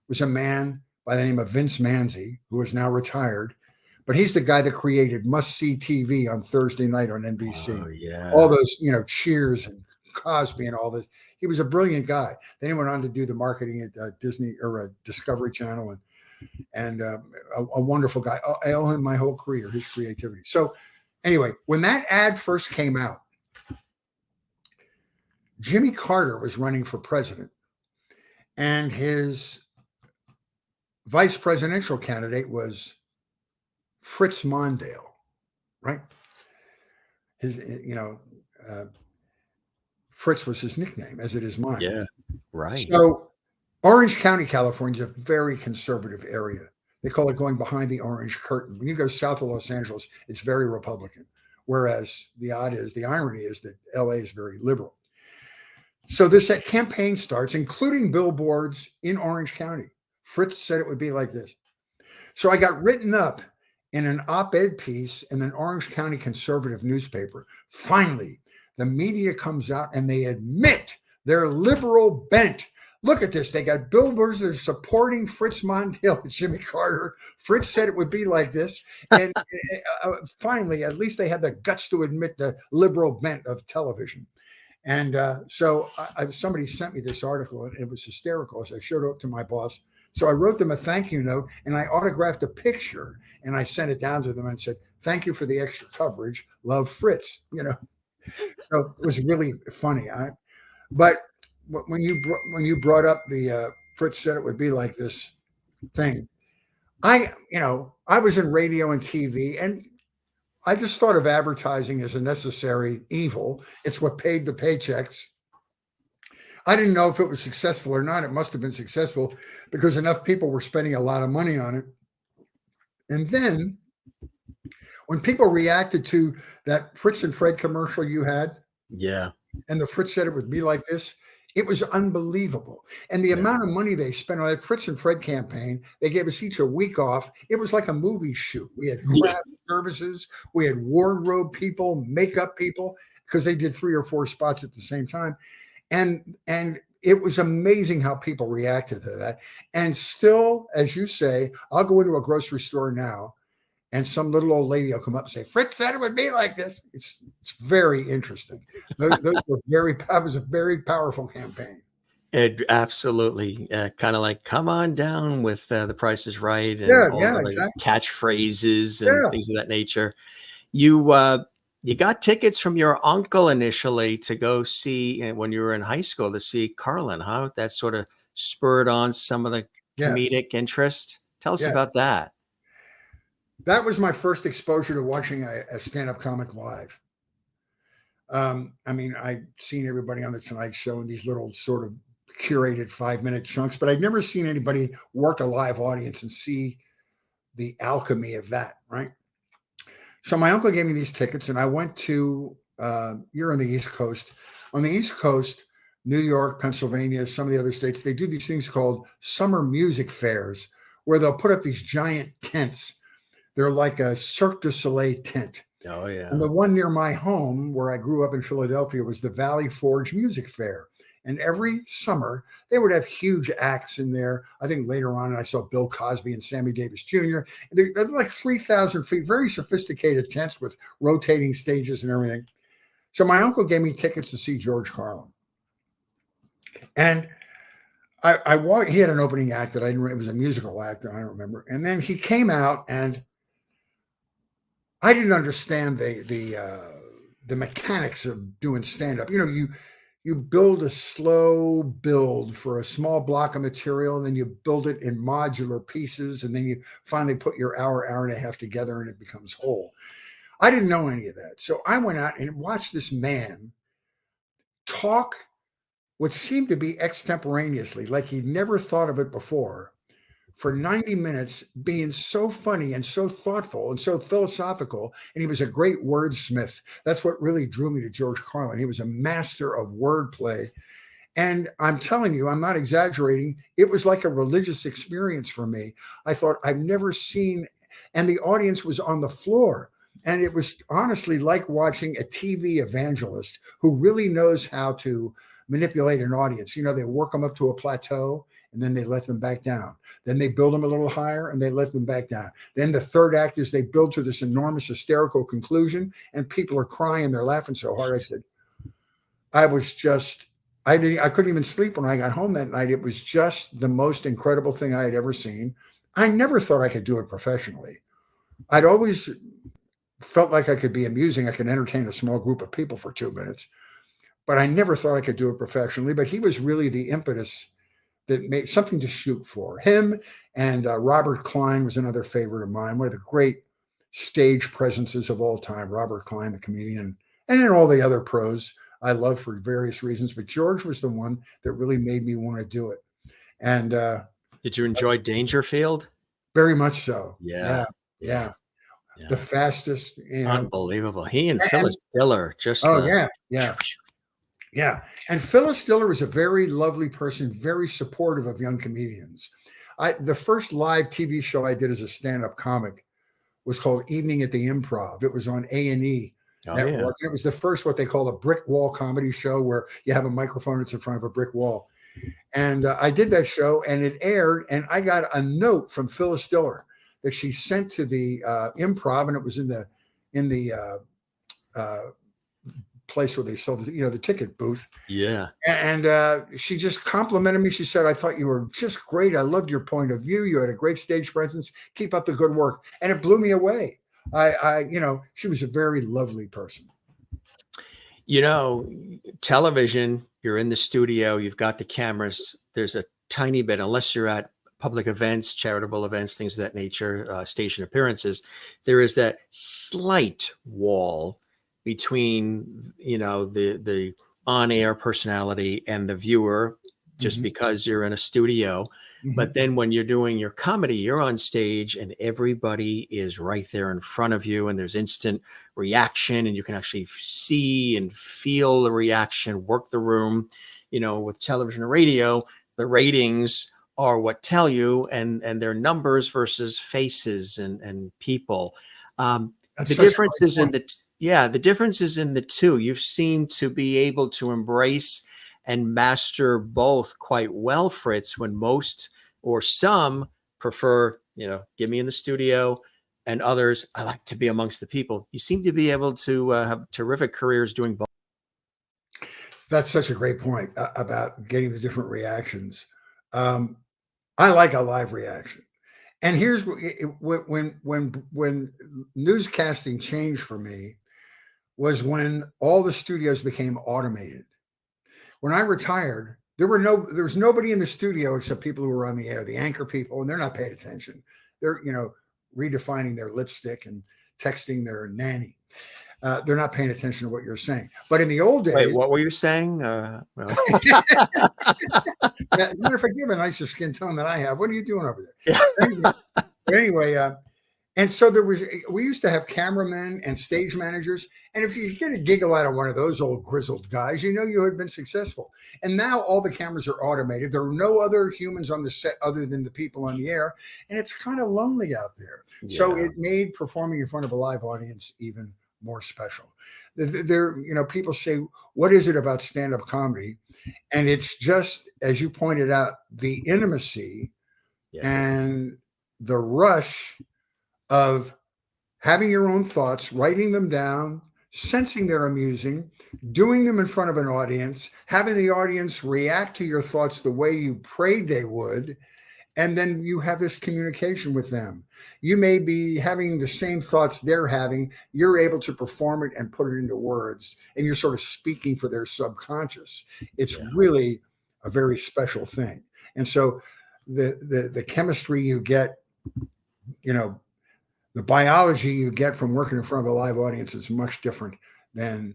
was a man by the name of Vince Manzi, who is now retired. But he's the guy that created Must See TV on Thursday night on NBC. Oh, yeah. All those, Cheers and Cosby and all this. He was a brilliant guy. Then he went on to do the marketing at Disney or Discovery Channel, and a wonderful guy. I owe him my whole career, his creativity. So anyway, when that ad first came out, Jimmy Carter was running for president, and his vice presidential candidate was Fritz Mondale, right? His, Fritz was his nickname, as it is mine. Yeah, right. So Orange County, California is a very conservative area. They call it going behind the orange curtain. When you go south of Los Angeles, it's very Republican. Whereas the irony is that LA is very liberal. So this campaign starts, including billboards in Orange County. Fritz said it would be like this. So I got written up in an op-ed piece in an Orange County conservative newspaper. Finally, the media comes out and they admit their liberal bent. Look at this. They got billboards that are supporting Fritz Mondale and Jimmy Carter. Fritz said it would be like this. And finally, at least they had the guts to admit the liberal bent of television. And so somebody sent me this article, and it was hysterical. So I showed it up to my boss. So I wrote them a thank you note, and I autographed a picture, and I sent it down to them and said, "Thank you for the extra coverage. Love, Fritz." So it was really funny. But when you brought up the Fritz said it would be like this thing, I was in radio and TV, and I just thought of advertising as a necessary evil. It's what paid the paychecks. I didn't know if it was successful or not. It must have been successful because enough people were spending a lot of money on it. And then when people reacted to that Fritz and Fred commercial you had, and the Fritz said it would be like this, it was unbelievable. And the amount of money they spent on that Fritz and Fred campaign, they gave us each a week off. It was like a movie shoot. We had craft services, we had wardrobe people, makeup people, because they did 3 or 4 spots at the same time. And it was amazing how people reacted to that. And still, as you say, I'll go into a grocery store now, and some little old lady will come up and say, "Fritz said it would be like this." It's very interesting. That was a very powerful campaign. It absolutely kind of like "Come on down" with The Price is Right, and exactly. catchphrases and things of that nature. You got tickets from your uncle initially to go see when you were in high school to see Carlin. How that sort of spurred on some of the comedic interest. Tell us about that. That was my first exposure to watching a stand-up comic live. I'd seen everybody on the Tonight Show in these little sort of curated 5-minute chunks, but I'd never seen anybody work a live audience and see the alchemy of that, right? So my uncle gave me these tickets, and I went to, you're on the East Coast. On the East Coast, New York, Pennsylvania, some of the other states, they do these things called summer music fairs, where they'll put up these giant tents. They're like a Cirque du Soleil tent. Oh, yeah. And the one near my home, where I grew up in Philadelphia, was the Valley Forge Music Fair And every summer, they would have huge acts in there. I think later on, I saw Bill Cosby and Sammy Davis Jr. They're like 3,000 feet, very sophisticated tents with rotating stages and everything. So my uncle gave me tickets to see George Carlin. And I walked, he had an opening act that it was a musical act, I don't remember. And then he came out, and I didn't understand the mechanics of doing stand-up. You know, you build a slow build for a small block of material, and then you build it in modular pieces, and then you finally put your hour and a half together, and it becomes whole. I didn't know any of that. So I went out and watched this man talk what seemed to be extemporaneously, like he'd never thought of it before, for 90 minutes, being so funny and so thoughtful and so philosophical. And he was a great wordsmith. That's what really drew me to George Carlin. He was a master of wordplay. And I'm telling you, I'm not exaggerating. It was like a religious experience for me. I thought, I've never seen, and the audience was on the floor. And it was honestly like watching a TV evangelist who really knows how to manipulate an audience. You know, they work them up to a plateau, and then they let them back down. Then they build them a little higher, and they let them back down. Then the third act is they build to this enormous hysterical conclusion, and people are crying. They're laughing so hard. I said, I couldn't even sleep when I got home that night. It was just the most incredible thing I had ever seen. I never thought I could do it professionally. I'd always felt like I could be amusing. I could entertain a small group of people for 2 minutes, but I never thought I could do it professionally. But he was really the impetus that made something to shoot for. Him and Robert Klein was another favorite of mine, one of the great stage presences of all time. Robert Klein, the comedian, and then all the other pros I love for various reasons. But George was the one that really made me want to do it. And did you enjoy Dangerfield? Very much so. Yeah. The fastest. Unbelievable. He and Phyllis Diller just. Yeah. And Phyllis Diller was a very lovely person, very supportive of young comedians. The first live TV show I did as a stand-up comic was called Evening at the Improv. It was on A&E network. Yeah. It was the first, what they call a brick wall comedy show, where you have a microphone that's in front of a brick wall. And I did that show, and it aired, and I got a note from Phyllis Diller that she sent to the Improv, and it was in the place where they sold, the ticket booth. Yeah. And she just complimented me. She said, I thought you were just great. I loved your point of view. You had a great stage presence. Keep up the good work. And it blew me away. She was a very lovely person. Television, you're in the studio, you've got the cameras. There's a tiny bit, unless you're at public events, charitable events, things of that nature, station appearances, there is that slight wall between, the on-air personality and the viewer, just because you're in a studio. But then when you're doing your comedy, you're on stage and everybody is right there in front of you, and there's instant reaction, and you can actually see and feel the reaction, work the room. With television and radio, the ratings are what tell you, and their numbers versus faces and people. The difference is in the difference is in the two. You've seemed to be able to embrace and master both quite well, Fritz, when most or some prefer, get me in the studio, and others, I like to be amongst the people. You seem to be able to have terrific careers doing both. That's such a great point about getting the different reactions. I like a live reaction. And here's when newscasting changed for me was when all the studios became automated. When I retired, there was nobody in the studio except people who were on the air, the anchor people, and they're not paying attention. They're, redefining their lipstick and texting their nanny. They're not paying attention to what you're saying. But in the old days, wait, what were you saying? As a matter of fact, you have a nicer skin tone than I have. What are you doing over there? Anyway, and so we used to have cameramen and stage managers. And if you get a giggle out of one of those old grizzled guys, you had been successful. And now all the cameras are automated. There are no other humans on the set other than the people on the air. And it's kind of lonely out there. Yeah. So it made performing in front of a live audience even more special. There, people say, what is it about stand-up comedy? And it's just, as you pointed out, the intimacy and the rush of having your own thoughts, writing them down, sensing they're amusing, doing them in front of an audience, having the audience react to your thoughts the way you prayed they would, and then you have this communication with them. You may be having the same thoughts they're having. You're able to perform it and put it into words, and you're sort of speaking for their subconscious. It's really a very special thing. And so the chemistry you get, the biology you get from working in front of a live audience is much different than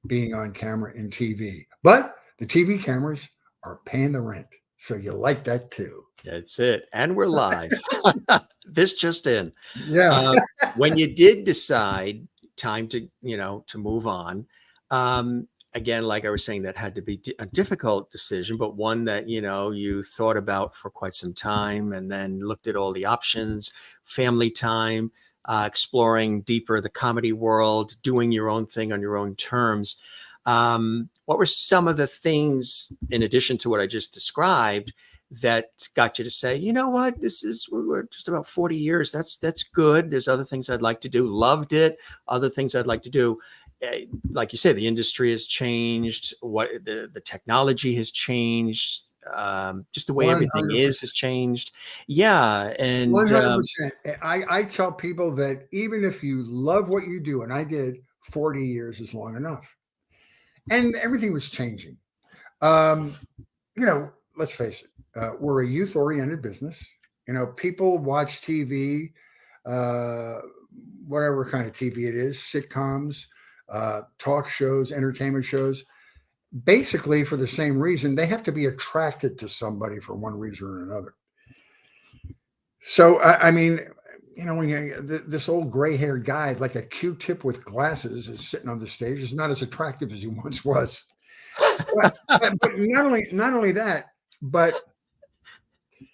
being on camera in TV. But the TV cameras are paying the rent. So you like that too. That's it. And we're live. This just in. Yeah. When you did decide time to move on, again, like I was saying, that had to be a difficult decision, but one that, you thought about for quite some time, and then looked at all the options, family time, exploring deeper the comedy world, doing your own thing on your own terms. What were some of the things, in addition to what I just described, that got you to say, you know what, we're just about 40 years. That's good. There's other things I'd like to do. Loved it. Other things I'd like to do. Like you say, the industry has changed. What the technology has changed. Just the way 100%. Everything has changed. Yeah. And 100%. I tell people that even if you love what you do, and I did, 40 years is long enough. And everything was changing. Let's face it. We're a youth-oriented business. People watch TV, whatever kind of TV it is, sitcoms, talk shows, entertainment shows, basically for the same reason. They have to be attracted to somebody for one reason or another. So, when this old gray-haired guy, like a Q-tip with glasses, is sitting on the stage, is not as attractive as he once was. But not only that, but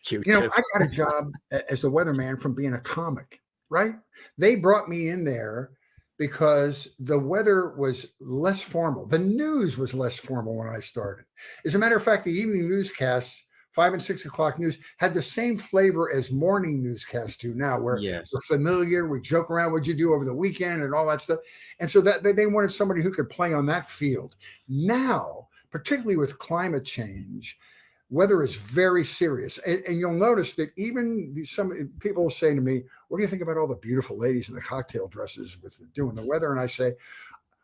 Q-tip. I got a job as the weatherman from being a comic, right? They brought me in there because the weather was less formal. The news was less formal when I started. As a matter of fact, the evening newscasts, 5 and 6 o'clock news, had the same flavor as morning newscasts do now, where we're familiar, we joke around, what'd you do over the weekend and all that stuff. And so that they wanted somebody who could play on that field. Now, particularly with climate change, weather is very serious. And you'll notice that even some people will say to me, what do you think about all the beautiful ladies in the cocktail dresses with doing the weather? And I say,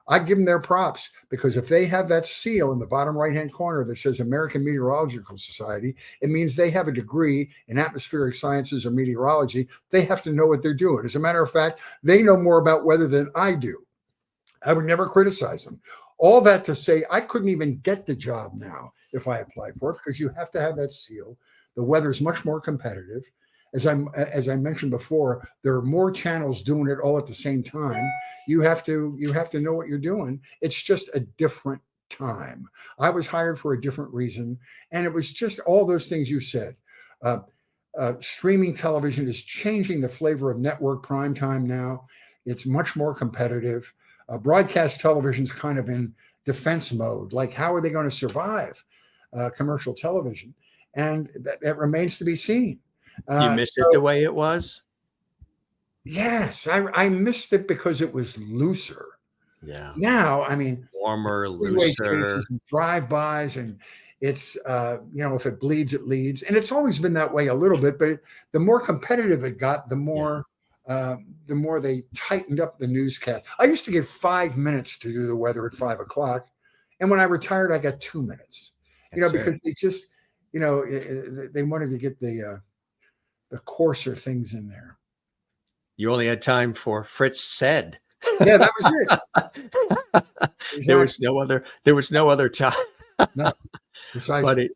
I give them their props, because if they have that seal in the bottom right-hand corner that says American Meteorological Society, it means they have a degree in atmospheric sciences or meteorology. They have to know what they're doing. As a matter of fact, they know more about weather than I do. I would never criticize them. All that to say, I couldn't even get the job now if I applied for it, because you have to have that seal. The weather is much more competitive. As I mentioned before, there are more channels doing it all at the same time. You have to know what you're doing. It's just a different time. I was hired for a different reason, and it was just all those things you said. Streaming television is changing the flavor of network prime time now. It's much more competitive. Broadcast television's kind of in defense mode. Like, how are they going to survive commercial television? And that remains to be seen. You missed it the way it was? Yes, I missed it because it was looser. Yeah. Now, warmer, looser. Drive-bys, and it's, if it bleeds, it leads. And it's always been that way a little bit, but the more competitive it got, the more they tightened up the newscast. I used to get 5 minutes to do the weather at 5 o'clock. And when I retired, I got 2 minutes, because they just, they wanted to get the coarser things in there. You only had time for Fritz said. Yeah, that was it. Exactly. There was no other time. No, precisely.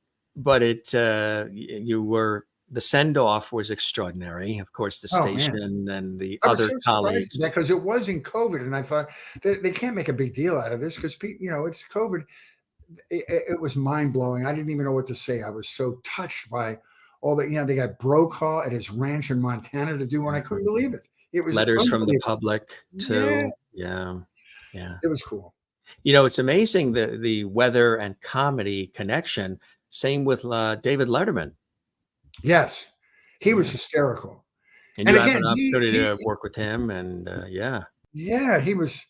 The send-off was extraordinary. Of course, the station and the other colleagues. Because it was in COVID, and I thought they can't make a big deal out of this because it's COVID. It was mind-blowing. I didn't even know what to say. I was so touched by all that. They got Brokaw at his ranch in Montana to do, and I couldn't believe it. It was letters from the public too. Yeah. Yeah. It was cool. It's amazing the weather and comedy connection. Same with David Letterman. Yes, he was Yeah. hysterical. And And you have again, an he, opportunity he to work with him, and yeah. yeah, he was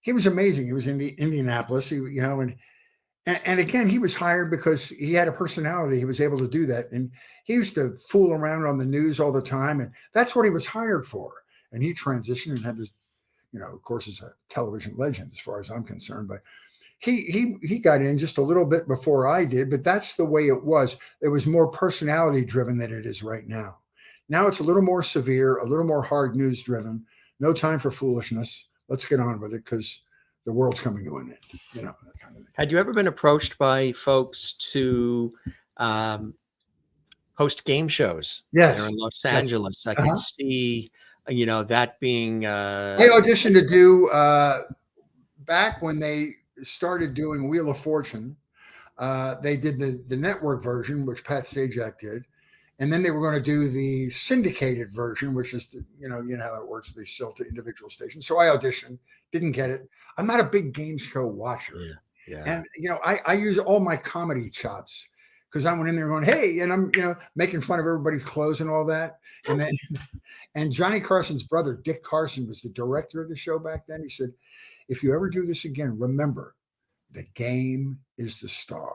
amazing. He was in Indianapolis, and again, he was hired because he had a personality. He was able to do that, and he used to fool around on the news all the time, and that's what he was hired for. And he transitioned and had this, of course, is a television legend as far as I'm concerned. But he got in just a little bit before I did, but that's the way it was. It was more personality driven than it is right now. Now it's a little more severe, a little more hard news driven. No time for foolishness. Let's get on with it because the world's coming to an end. That kind of thing. Had you ever been approached by folks to host game shows? Yes. There in Los Angeles? I can see, that being. I auditioned to do back when they started doing Wheel of Fortune. They did the network version, which Pat Sajak did. And then they were going to do the syndicated version, which is, how it works. They sell to individual stations. So I auditioned, didn't get it. I'm not a big game show watcher. Yeah. And, I use all my comedy chops because I went in there going, hey, and I'm, making fun of everybody's clothes and all that. And then, and Johnny Carson's brother, Dick Carson, was the director of the show back then. He said, if you ever do this again, remember, the game is the star.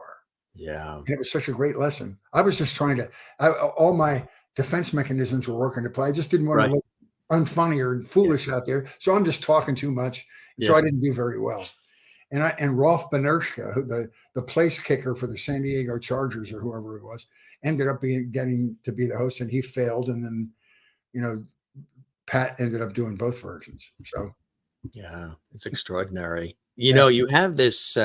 Yeah. And it was such a great lesson. I was just trying to, all my defense mechanisms were working to play. I just didn't want to look unfunny or foolish out there. So I'm just talking too much. So I didn't do very well. And Rolf Benershka, the place kicker for the San Diego Chargers or whoever it was, ended up getting to be the host, and he failed. And then, Pat ended up doing both versions. So. Yeah, it's extraordinary. You have this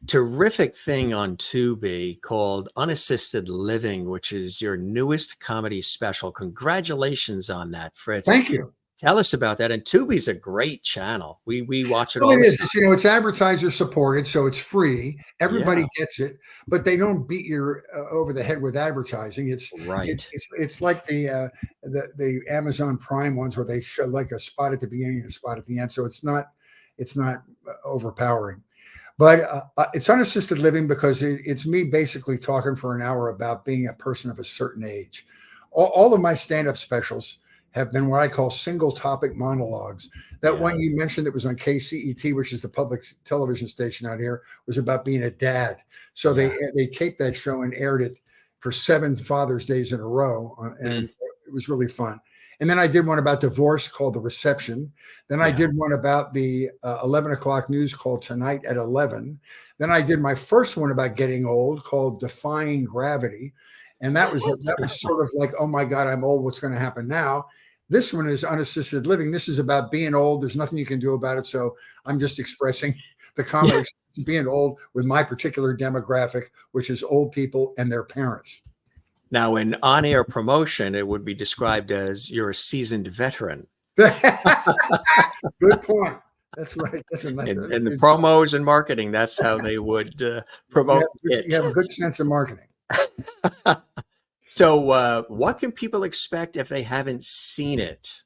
terrific thing on Tubi called Unassisted Living, which is your newest comedy special. Congratulations on that, Fritz. Thank you. Tell us about that. And Tubi's a great channel. We watch it all. Well, it is. It's advertiser supported, so it's free. Everybody gets it, but they don't beat you over the head with advertising. It's right. It's like the Amazon Prime ones where they show like a spot at the beginning and a spot at the end. So it's not overpowering. But it's Unassisted Living because it's me basically talking for an hour about being a person of a certain age. All of my stand-up specials have been what I call single topic monologues. That one you mentioned that was on KCET, which is the public television station out here, was about being a dad. So they taped that show and aired it for 7 Father's Days in a row. And it was really fun. And then I did one about divorce called The Reception. Then I did one about the 11 o'clock news called Tonight at 11. Then I did my first one about getting old called Defying Gravity. And that was sort of like, oh my God, I'm old. What's going to happen now? This one is Unassisted Living. This is about being old. There's nothing you can do about it. So I'm just expressing the comedy of being old with my particular demographic, which is old people and their parents. Now, in on-air promotion, it would be described as you're a seasoned veteran. Good point. That's right. That's a nice. In the promos and marketing, that's how they would promote it. You have a good sense of marketing. So what can people expect if they haven't seen it?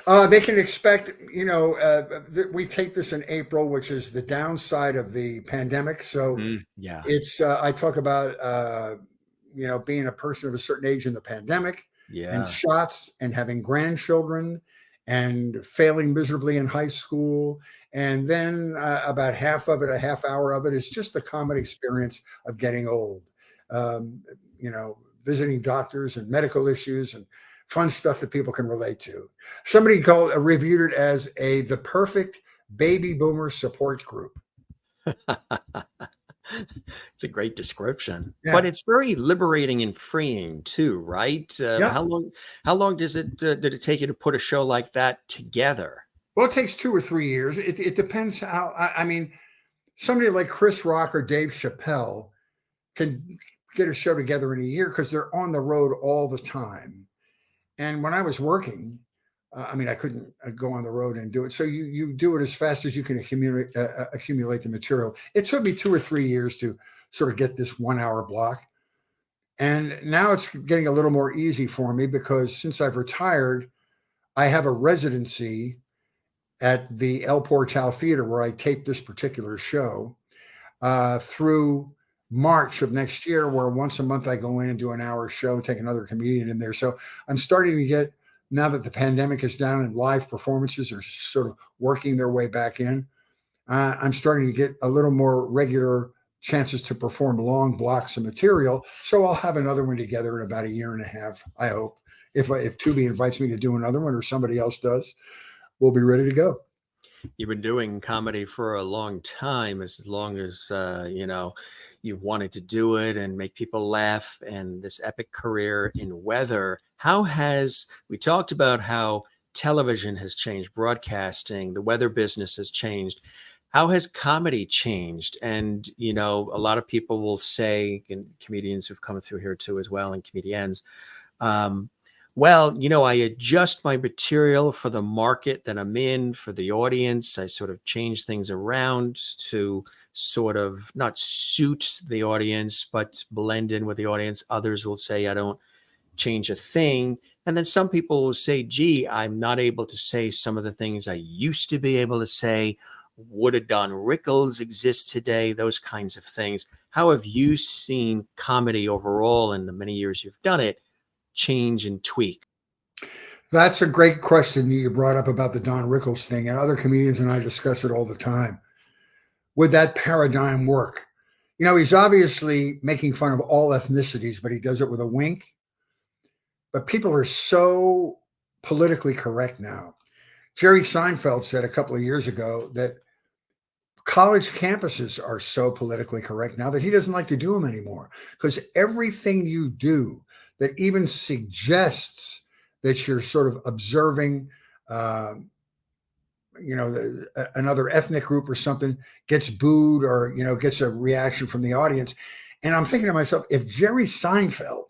They can expect, we take this in April, which is the downside of the pandemic. So it's, I talk about, being a person of a certain age in the pandemic and shots and having grandchildren and failing miserably in high school. And then about half of it, a half hour of it is just the common experience of getting old, visiting doctors and medical issues and fun stuff that people can relate to. Somebody reviewed it as the perfect baby boomer support group. It's a great description, but it's very liberating and freeing too, right? How long did it take you to put a show like that together? Well, it takes 2 or 3 years. It depends how, somebody like Chris Rock or Dave Chappelle can get a show together in a year because they're on the road all the time. And when I was working, I couldn't go on the road and do it. So you do it as fast as you can accumulate the material. It took me 2 or 3 years to sort of get this 1 hour block. And now it's getting a little more easy for me because since I've retired, I have a residency at the El Portal Theater, where I taped this particular show, through March of next year, where once a month I go in and do an hour show, take another comedian in there. So I'm starting to get, now that the pandemic is down and live performances are sort of working their way back in, I'm starting to get a little more regular chances to perform long blocks of material. So I'll have another one together in about a year and a half, I hope. If Tubi invites me to do another one or somebody else does, we'll be ready to go. You've been doing comedy for a long time, as long as, you've wanted to do it and make people laugh, and this epic career in weather. We talked about how television has changed, broadcasting, the weather business has changed. How has comedy changed? And, a lot of people will say, and comedians who've come through here too as well, and comedians, I adjust my material for the market that I'm in, for the audience. I sort of change things around to sort of not suit the audience, but blend in with the audience. Others will say, I don't change a thing. And then some people will say, gee, I'm not able to say some of the things I used to be able to say. Would a Don Rickles exist today? Those kinds of things. How have you seen comedy overall in the many years you've done it change and tweak? That's a great question that you brought up about the Don Rickles thing, and other comedians and I discuss it all the time. Would that paradigm work? He's obviously making fun of all ethnicities, but he does it with a wink. But people are so politically correct now. Jerry Seinfeld said a couple of years ago that college campuses are so politically correct now that he doesn't like to do them anymore, because everything you do that even suggests that you're sort of observing, another ethnic group or something gets booed or, gets a reaction from the audience. And I'm thinking to myself, if Jerry Seinfeld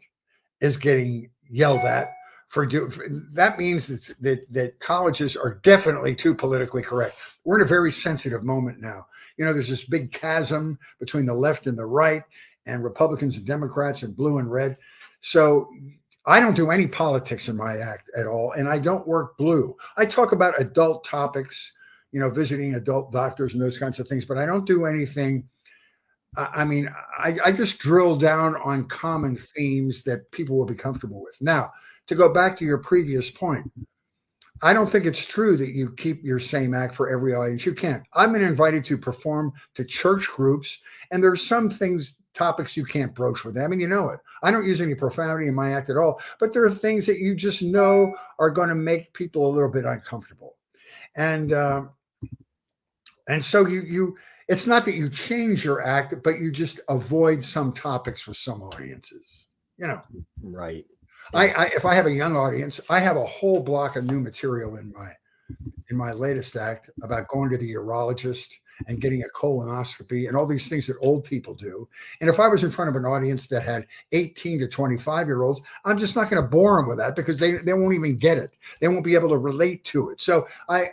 is getting yelled at that means that colleges are definitely too politically correct. We're in a very sensitive moment now. There's this big chasm between the left and the right, and Republicans and Democrats, and blue and red. So I don't do any politics in my act at all, and I don't work blue. I talk about adult topics, visiting adult doctors and those kinds of things, but I don't do anything. I just drill down on common themes that people will be comfortable with. Now, to go back to your previous point, I don't think it's true that you keep your same act for every audience. You can't. I've been invited to perform to church groups, and there's some topics you can't broach with them, and it. I don't use any profanity in my act at all, but there are things that you just know are going to make people a little bit uncomfortable. And so you it's not that you change your act, but you just avoid some topics with some audiences, Right. If I have a young audience, I have a whole block of new material in my latest act about going to the urologist and getting a colonoscopy and all these things that old people do. And if I was in front of an audience that had 18 to 25-year-olds, I'm just not going to bore them with that, because they won't even get it. They won't be able to relate to it. So I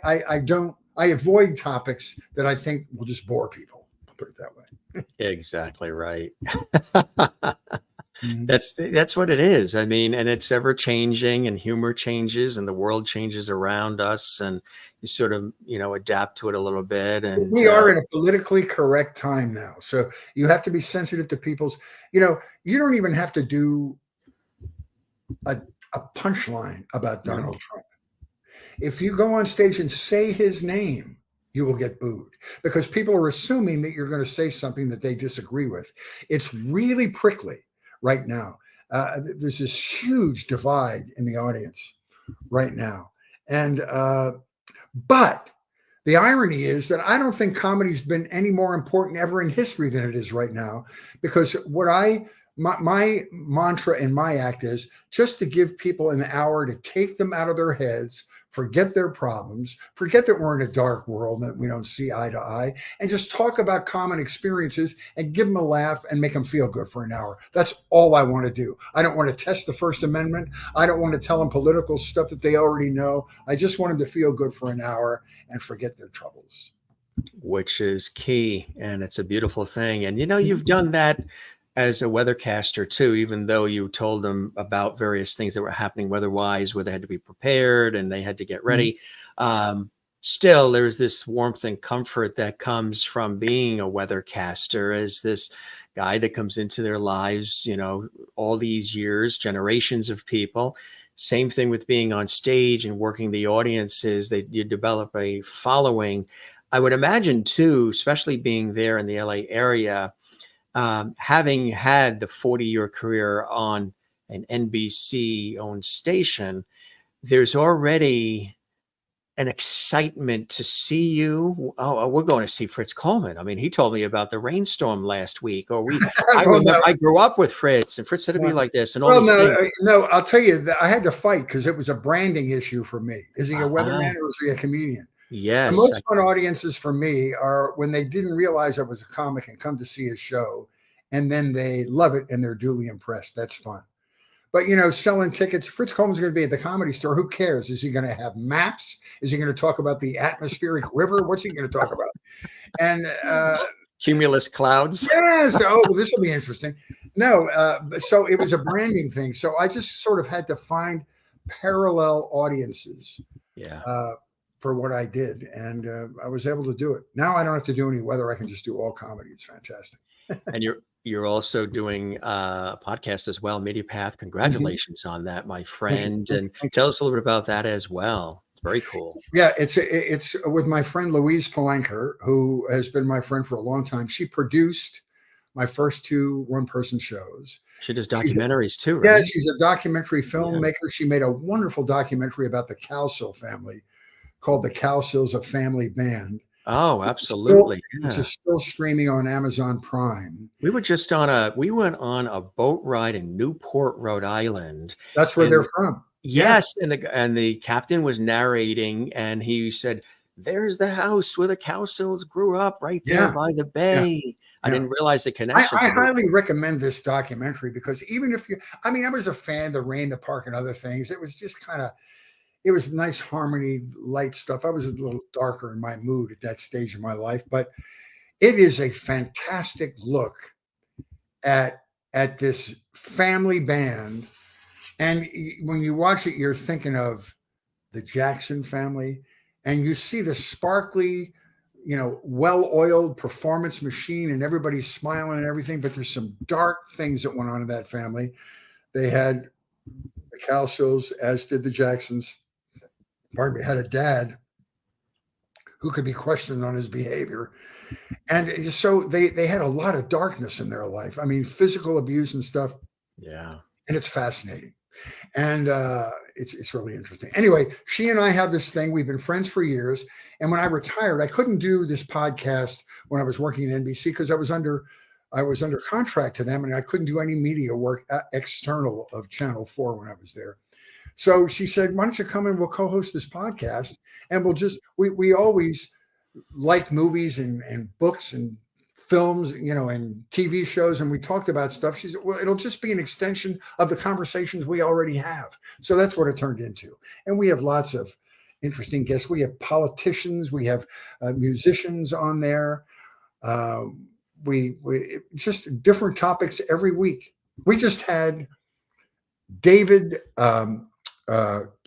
avoid topics that I think will just bore people. I'll put it that way. Exactly right. That's what it is. And it's ever changing, and humor changes, and the world changes around us, and you sort of, adapt to it a little bit. And we are in a politically correct time now. So you have to be sensitive to people's, you don't even have to do a punchline about Donald Trump. If you go on stage and say his name, you will get booed, because people are assuming that you're going to say something that they disagree with. It's really prickly right now. There's this huge divide in the audience right now. And, but the irony is that I don't think comedy's been any more important ever in history than it is right now, because my mantra in my act is just to give people an hour to take them out of their heads, forget their problems, forget that we're in a dark world that we don't see eye to eye, and just talk about common experiences and give them a laugh and make them feel good for an hour. That's all I want to do. I don't want to test the First Amendment. I don't want to tell them political stuff that they already know. I just want them to feel good for an hour and forget their troubles. Which is key, and it's a beautiful thing. And you've done that as a weathercaster too, even though you told them about various things that were happening weather-wise, where they had to be prepared and they had to get ready. still there's this warmth and comfort that comes from being a weathercaster as this guy that comes into their lives, all these years, generations of people. Same thing with being on stage and working the audiences, that you develop a following. I would imagine too, especially being there in the LA area, having had the 40-year career on an NBC owned station, there's already an excitement to see you. Oh, we're going to see Fritz Coleman. I mean, he told me about the rainstorm last week. Or I remember I grew up with Fritz, and Fritz said it'd be like this. And all these things. No, I'll tell you that I had to fight because it was a branding issue for me. Is he a weatherman or is he a comedian? Yes. The most fun audiences for me are when they didn't realize I was a comic and come to see a show, and then they love it and they're duly impressed. That's fun. But, selling tickets, Fritz Coleman's going to be at the Comedy Store. Who cares? Is he going to have maps? Is he going to talk about the atmospheric river? What's he going to talk about? And cumulus clouds. Yes. Oh, well, this will be interesting. No. So it was a branding thing. So I just sort of had to find parallel audiences for what I did. And I was able to do it. Now I don't have to do any weather. I can just do all comedy. It's fantastic. And you're also doing a podcast as well, Media Path. Congratulations on that, my friend. And tell us a little bit about that as well. Very cool. Yeah, it's with my friend Louise Palenker, who has been my friend for a long time. She produced my first 2 one-person shows. She does documentaries too, right? Yeah, she's a documentary filmmaker. Yeah. She made a wonderful documentary about the Cowsill family called The Cowsills, a Family Band. Oh, absolutely. It's still streaming on Amazon Prime. We went on a boat ride in Newport, Rhode Island. That's where they're from. Yes. Yeah. And the captain was narrating and he said, there's the house where the Cowsills grew up right there by the bay. Yeah. I didn't realize the connection. I highly recommend this documentary because even if I was a fan of The Rain, The Park, and other things. It was just it was nice harmony, light stuff. I was a little darker in my mood at that stage of my life, but it is a fantastic look at this family band. And when you watch it, you're thinking of the Jackson family, and you see the sparkly, well-oiled performance machine, and everybody's smiling and everything. But there's some dark things that went on in that family. They had the Cowsills, as did the Jacksons. Pardon me, had a dad who could be questioned on his behavior. And so they had a lot of darkness in their life. Physical abuse and stuff. Yeah. And it's fascinating. And it's really interesting. Anyway, she and I have this thing. We've been friends for years. And when I retired, I couldn't do this podcast when I was working at NBC because I was under contract to them, and I couldn't do any media work external of Channel 4 when I was there. So she said, why don't you come and we'll co-host this podcast, and we always like movies and books and films, and TV shows. And we talked about stuff. She said, well, it'll just be an extension of the conversations we already have. So that's what it turned into. And we have lots of interesting guests. We have politicians, we have musicians on there. We just different topics every week. We just had David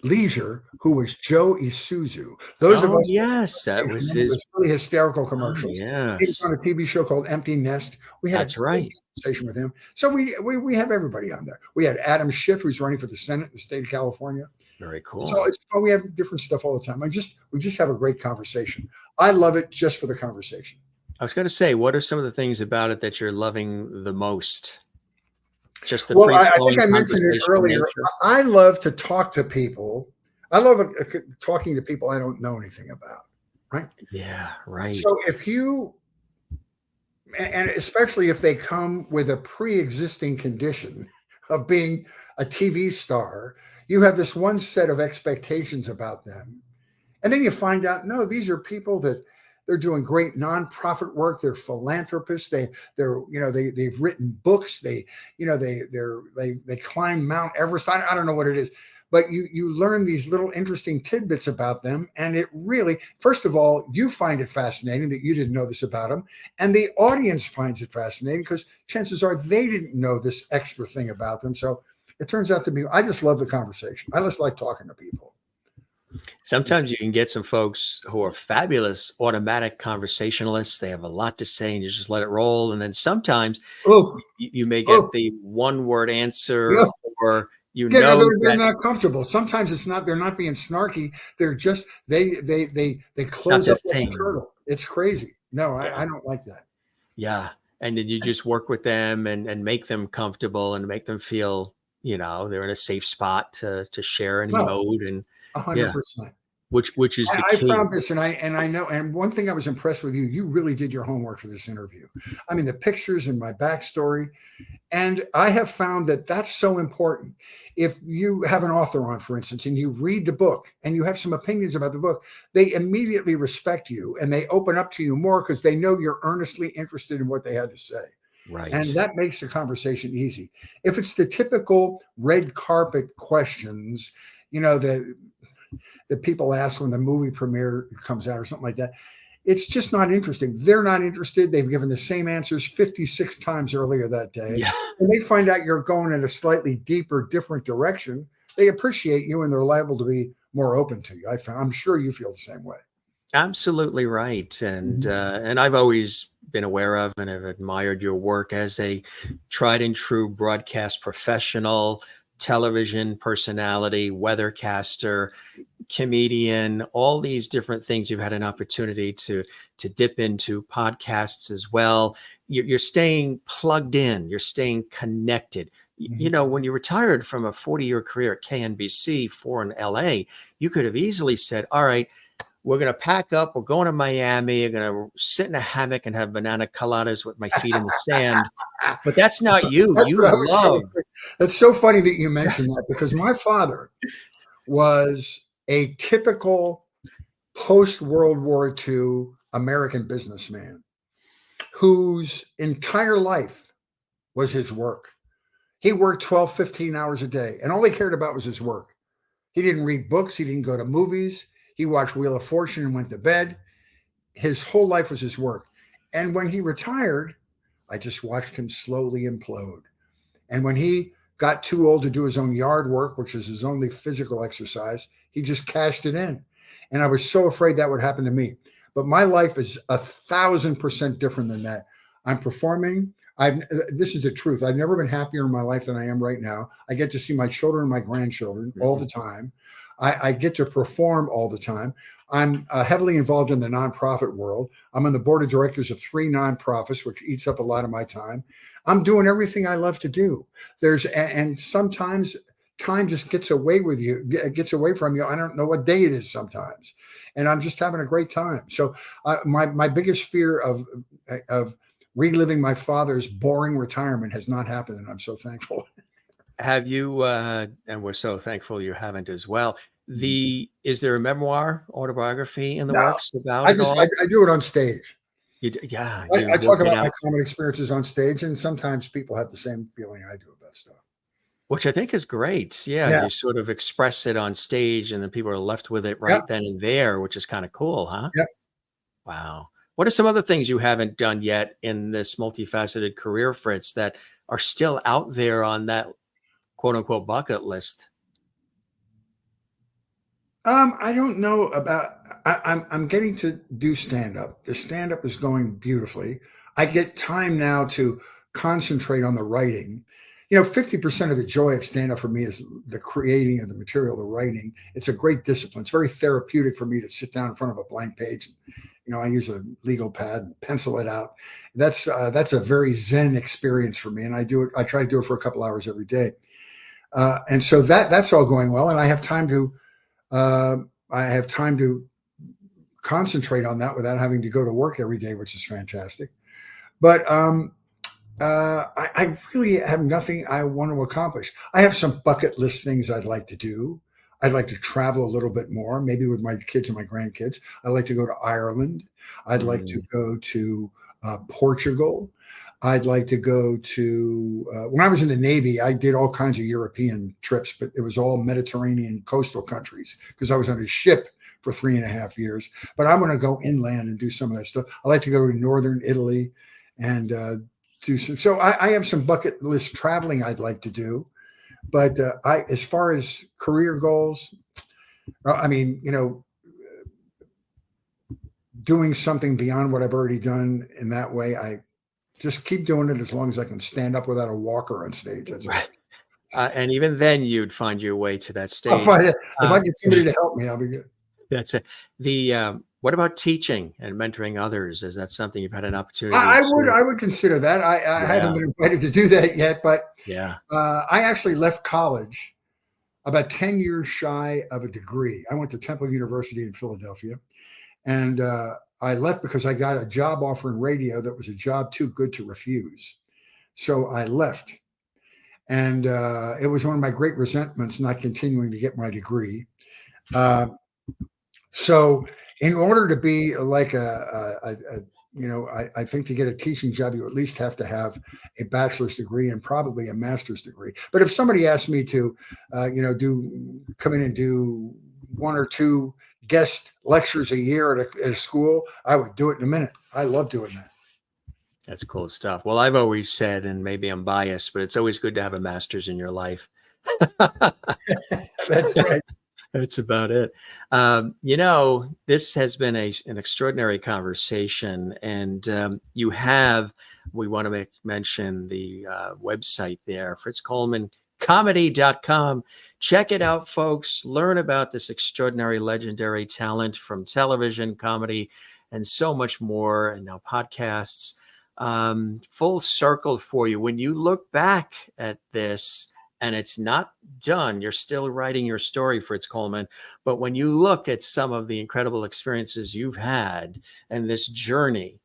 Leisure, who was Joe Isuzu. Those of us, yes, that was his really hysterical commercials. Yeah, he was on a TV show called Empty Nest. We had that's right conversation with him. So we have everybody on there. We had Adam Schiff, who's running for the Senate in the state of California. Very cool. So we have different stuff all the time. We just have a great conversation. I love it just for the conversation. I was going to say, what are some of the things about it that you're loving the most? Just the I think I mentioned it earlier. Nature. I love to talk to people. I love talking to people I don't know anything about. Right? Yeah, right. So and especially if they come with a pre-existing condition of being a TV star, you have this one set of expectations about them. And then you find out, no, these are people that they're doing great nonprofit work. They're philanthropists. They've written books. They climb Mount Everest. I don't know what it is, but you learn these little interesting tidbits about them. And it really, first of all, you find it fascinating that you didn't know this about them. And the audience finds it fascinating because chances are they didn't know this extra thing about them. So it turns out to be, I just love the conversation. I just like talking to people. Sometimes you can get some folks who are fabulous automatic conversationalists. They have a lot to say and you just let it roll. And then sometimes Oh, you may get oh, the one word answer, yeah. or Yeah, no, they're that not comfortable. Sometimes it's not. They're not being snarky. They're just they it's not close their up like a thing. turtle. It's crazy. No, Yeah. I don't like that. Yeah. And then you just work with them and make them comfortable and make them feel, they're in a safe spot to share any No, mode. And yeah, 100%. which is the I key. found this, and I know. And one thing I was impressed with you. You really did your homework for this interview. I mean, the pictures and my backstory. And I have found that that's so important. If you have an author on, for instance, and you read the book and you have some opinions about the book, they immediately respect you and they open up to you more because they know you're earnestly interested in what they had to say. Right. And that makes the conversation easy. If it's the typical red carpet questions, that people ask when the movie premiere comes out or something like that, it's just not interesting. They're not interested. They've given the same answers 56 times earlier that day. Yeah. And they find out you're going in a slightly deeper, different direction. They appreciate you and they're liable to be more open to you. I'm sure you feel the same way. Absolutely right. And I've always been aware of and have admired your work as a tried and true broadcast professional, television personality, weathercaster, comedian, all these different things. You've had an opportunity to dip into podcasts as well. You're staying plugged in, you're staying connected. When you retired from a 40-year career at KNBC in LA, you could have easily said, all right, we're going to pack up. We're going to Miami. We're going to sit in a hammock and have banana coladas with my feet in the sand. But that's not you. That's so funny that you mentioned that, because my father was a typical post-World War II American businessman whose entire life was his work. He worked 12, 15 hours a day, and all he cared about was his work. He didn't read books. He didn't go to movies. He watched Wheel of Fortune and went to bed. His whole life was his work. And when he retired, I just watched him slowly implode. And when he got too old to do his own yard work, which is his only physical exercise, he just cashed it in. And I was so afraid that would happen to me. But my life is 1,000% different than that. I'm performing. This is the truth. I've never been happier in my life than I am right now. I get to see my children and my grandchildren all the time. I get to perform all the time. I'm heavily involved in the nonprofit world. I'm on the board of directors of 3 nonprofits, which eats up a lot of my time. I'm doing everything I love to do. And sometimes time just gets away from you. I don't know what day it is sometimes. And I'm just having a great time. So my biggest fear of reliving my father's boring retirement has not happened. And I'm so thankful. Have you, and we're so thankful you haven't as well. Is there a memoir, autobiography in the works about it all? I do it on stage. I talk about my comedy experiences on stage, and sometimes people have the same feeling I do about stuff. Which I think is great. Yeah. You sort of express it on stage and then people are left with it right then and there, which is kind of cool, huh? Yep. Wow. What are some other things you haven't done yet in this multifaceted career, Fritz, that are still out there on that quote unquote bucket list? I don't know about, I'm getting to do stand-up. The stand-up is going beautifully. I get time now to concentrate on the writing. 50% of the joy of stand-up for me is the creating of the material, the writing. It's a great discipline. It's very therapeutic for me to sit down in front of a blank page. I use a legal pad and pencil it out. That's a very Zen experience for me. And I try to do it for a couple hours every day. And so that's all going well. And I have time to concentrate on that without having to go to work every day, which is fantastic. But I really have nothing I want to accomplish. I have some bucket list things I'd like to do. I'd like to travel a little bit more, maybe with my kids and my grandkids. I'd like to go to Ireland. I'd like to go to Portugal. I'd like to go to, when I was in the Navy, I did all kinds of European trips, but it was all Mediterranean coastal countries because I was on a ship for 3.5 years. But I want to go inland and do some of that stuff. I like to go to northern Italy and do some. So I have some bucket list traveling I'd like to do. But as far as career goals, I mean, doing something beyond what I've already done in that way. I just keep doing it as long as I can stand up without a walker on stage. That's it. And even then, you'd find your way to that stage. If I get somebody to help me, I'll be good. That's it. What about teaching and mentoring others? Is that something you've had an opportunity? I would consider that. I haven't been invited to do that yet, but I actually left college about 10 years shy of a degree. I went to Temple University in Philadelphia, and I left because I got a job offer in radio that was a job too good to refuse. So I left. And it was one of my great resentments not continuing to get my degree. So in order to be like I think to get a teaching job, you at least have to have a bachelor's degree and probably a master's degree. But if somebody asked me to, come in and do 1 or 2 guest lectures a year at a school, I would do it in a minute. I love doing that. That's cool stuff. Well, I've always said, and maybe I'm biased, but it's always good to have a master's in your life. That's right. That's about it. This has been an extraordinary conversation, and we want to mention the website there, FritzColemanComedy.com. Check it out, folks. Learn about this extraordinary, legendary talent from television, comedy, and so much more, and now podcasts. Full circle for you. When you look back at this, and it's not done, you're still writing your story, Fritz Coleman. But when you look at some of the incredible experiences you've had and this journey,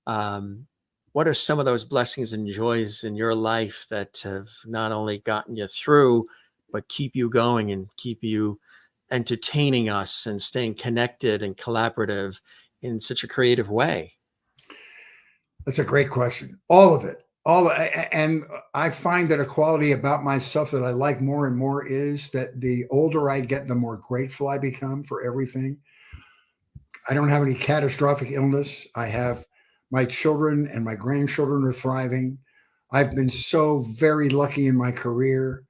what are some of those blessings and joys in your life that have not only gotten you through, but keep you going and keep you entertaining us and staying connected and collaborative in such a creative way? That's a great question. All of it. And I find that a quality about myself that I like more and more is that the older I get, the more grateful I become for everything. I don't have any catastrophic illness. I have my children and my grandchildren are thriving. I've been so very lucky in my career.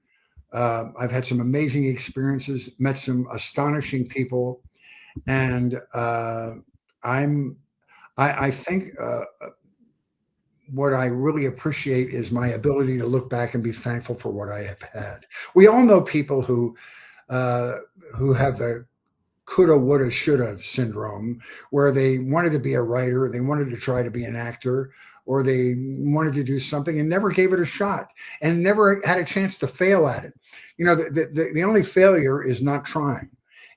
I've had some amazing experiences, met some astonishing people. And I think what I really appreciate is my ability to look back and be thankful for what I have had. We all know people who have the coulda, woulda, shoulda syndrome, where they wanted to be a writer, they wanted to try to be an actor, or they wanted to do something and never gave it a shot and never had a chance to fail at it. The only failure is not trying.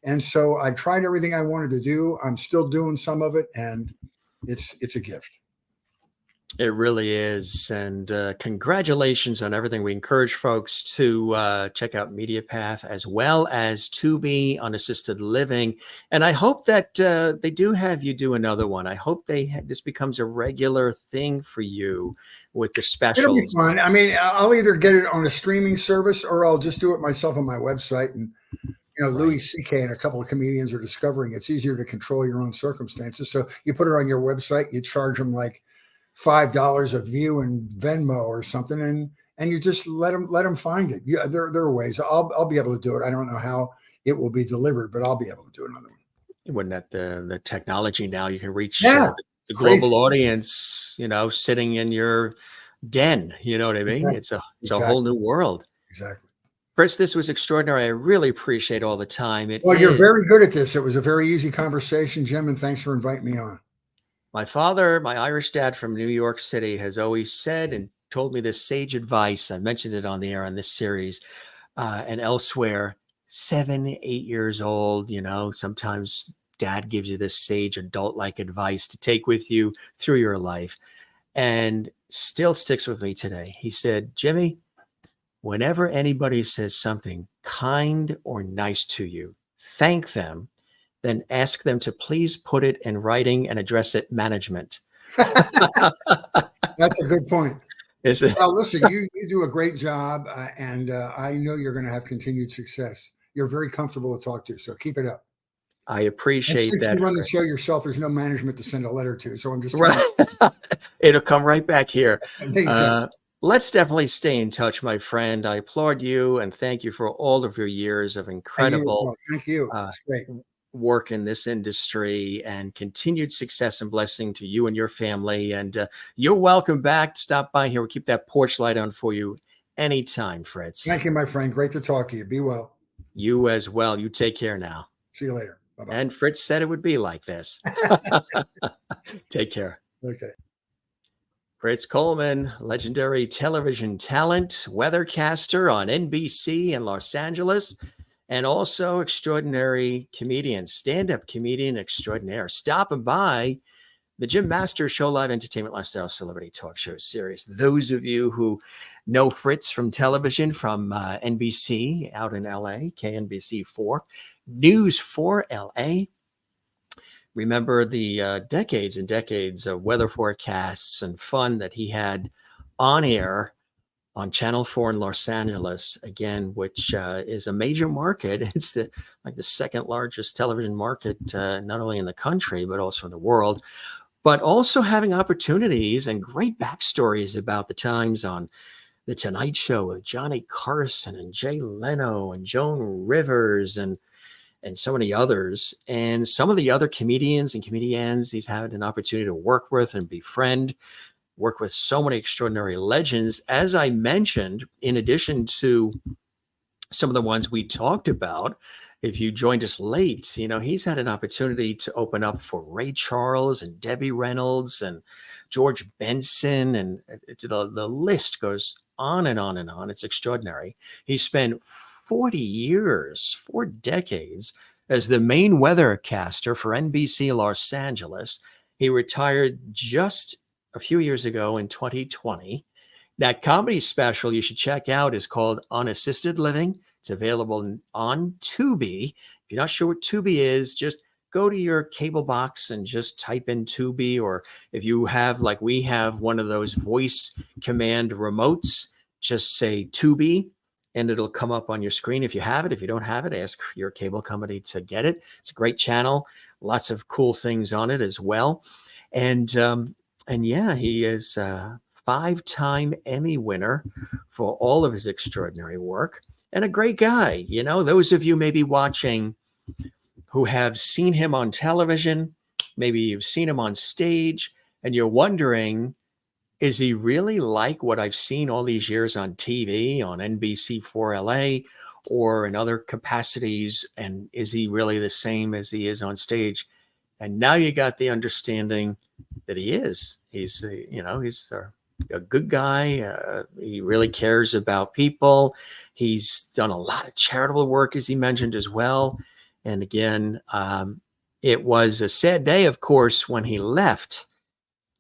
And so I tried everything I wanted to do. I'm still doing some of it, and it's a gift. It really is. And congratulations on everything. We encourage folks to check out MediaPath as well as Tubi, Unassisted Living. And I hope that they do have you do another one. I hope this becomes a regular thing for you with the specials. It'll be fun. I mean, I'll either get it on a streaming service or I'll just do it myself on my website. And Louis C.K. and a couple of comedians are discovering it's easier to control your own circumstances. So you put it on your website, you charge them like $5 a view in Venmo or something, and you just let them find it. Yeah, there are ways. I'll be able to do it. I don't know how it will be delivered, but I'll be able to do another one. Wouldn't that the technology now you can reach the global audience, sitting in your den. You know what I mean? Exactly. It's a whole new world. Exactly. Fritz, this was extraordinary. I really appreciate all the time. You're very good at this. It was a very easy conversation, Jim, and thanks for inviting me on. My father, my Irish dad from New York City, has always said and told me this sage advice. I mentioned it on the air on this series and elsewhere. 7, 8 years old, sometimes dad gives you this sage adult-like advice to take with you through your life, and still sticks with me today. He said, Jimmy, whenever anybody says something kind or nice to you, thank them. Then ask them to please put it in writing and address it management. That's a good point. Is it? Well, listen, you do a great job, and I know you're going to have continued success. You're very comfortable to talk to, so keep it up. I appreciate that. Since you run the show yourself, there's no management to send a letter to, so I'm just right. It'll come right back here. Let's definitely stay in touch, my friend. I applaud you and thank you for all of your years of And you as incredible well. Thank you. uh, It's great. work in this industry, and continued success and blessing to you and your family. And you're welcome back to stop by here. We'll keep that porch light on for you anytime, Fritz. Thank you, my friend. Great to talk to you. Be well. You as well. You take care now. See you later. Bye-bye. And Fritz said it would be like this. Take care. Okay. Fritz Coleman, legendary television talent, weathercaster on NBC in Los Angeles, and also extraordinary comedian, stand-up comedian extraordinaire, stopping by the Jim Masters Show live entertainment lifestyle celebrity talk show series. Those of you who know Fritz from television, from NBC out in LA, KNBC 4, News 4 LA. Remember the decades and decades of weather forecasts and fun that he had on air on Channel 4 in Los Angeles, again, which is a major market. It's the second largest television market, not only in the country, but also in the world. But also having opportunities and great backstories about the times on The Tonight Show with Johnny Carson and Jay Leno and Joan Rivers and so many others. And some of the other comedians and comedians he's had an opportunity to work with and befriend, work with so many extraordinary legends. As I mentioned, in addition to some of the ones we talked about, if you joined us late, he's had an opportunity to open up for Ray Charles and Debbie Reynolds and George Benson, and the list goes on and on and on. It's extraordinary. He spent 40 years, 4 decades, as the main weathercaster for NBC Los Angeles. He retired just a few years ago in 2020. That comedy special you should check out is called Unassisted Living. It's available on Tubi. If you're not sure what Tubi is, just go to your cable box and just type in Tubi. Or if you have, like we have, one of those voice command remotes, just say Tubi and it'll come up on your screen if you have it. If you don't have it, ask your cable company to get it. It's a great channel. Lots of cool things on it as well. And yeah, he is a 5-time Emmy winner for all of his extraordinary work, and a great guy. Those of you maybe watching who have seen him on television, maybe you've seen him on stage, and you're wondering, is he really like what I've seen all these years on TV, on NBC 4 LA, or in other capacities? And is he really the same as he is on stage? And now you got the understanding that he is. He's a good guy. He really cares about people. He's done a lot of charitable work, as he mentioned as well. And again, it was a sad day, of course, when he left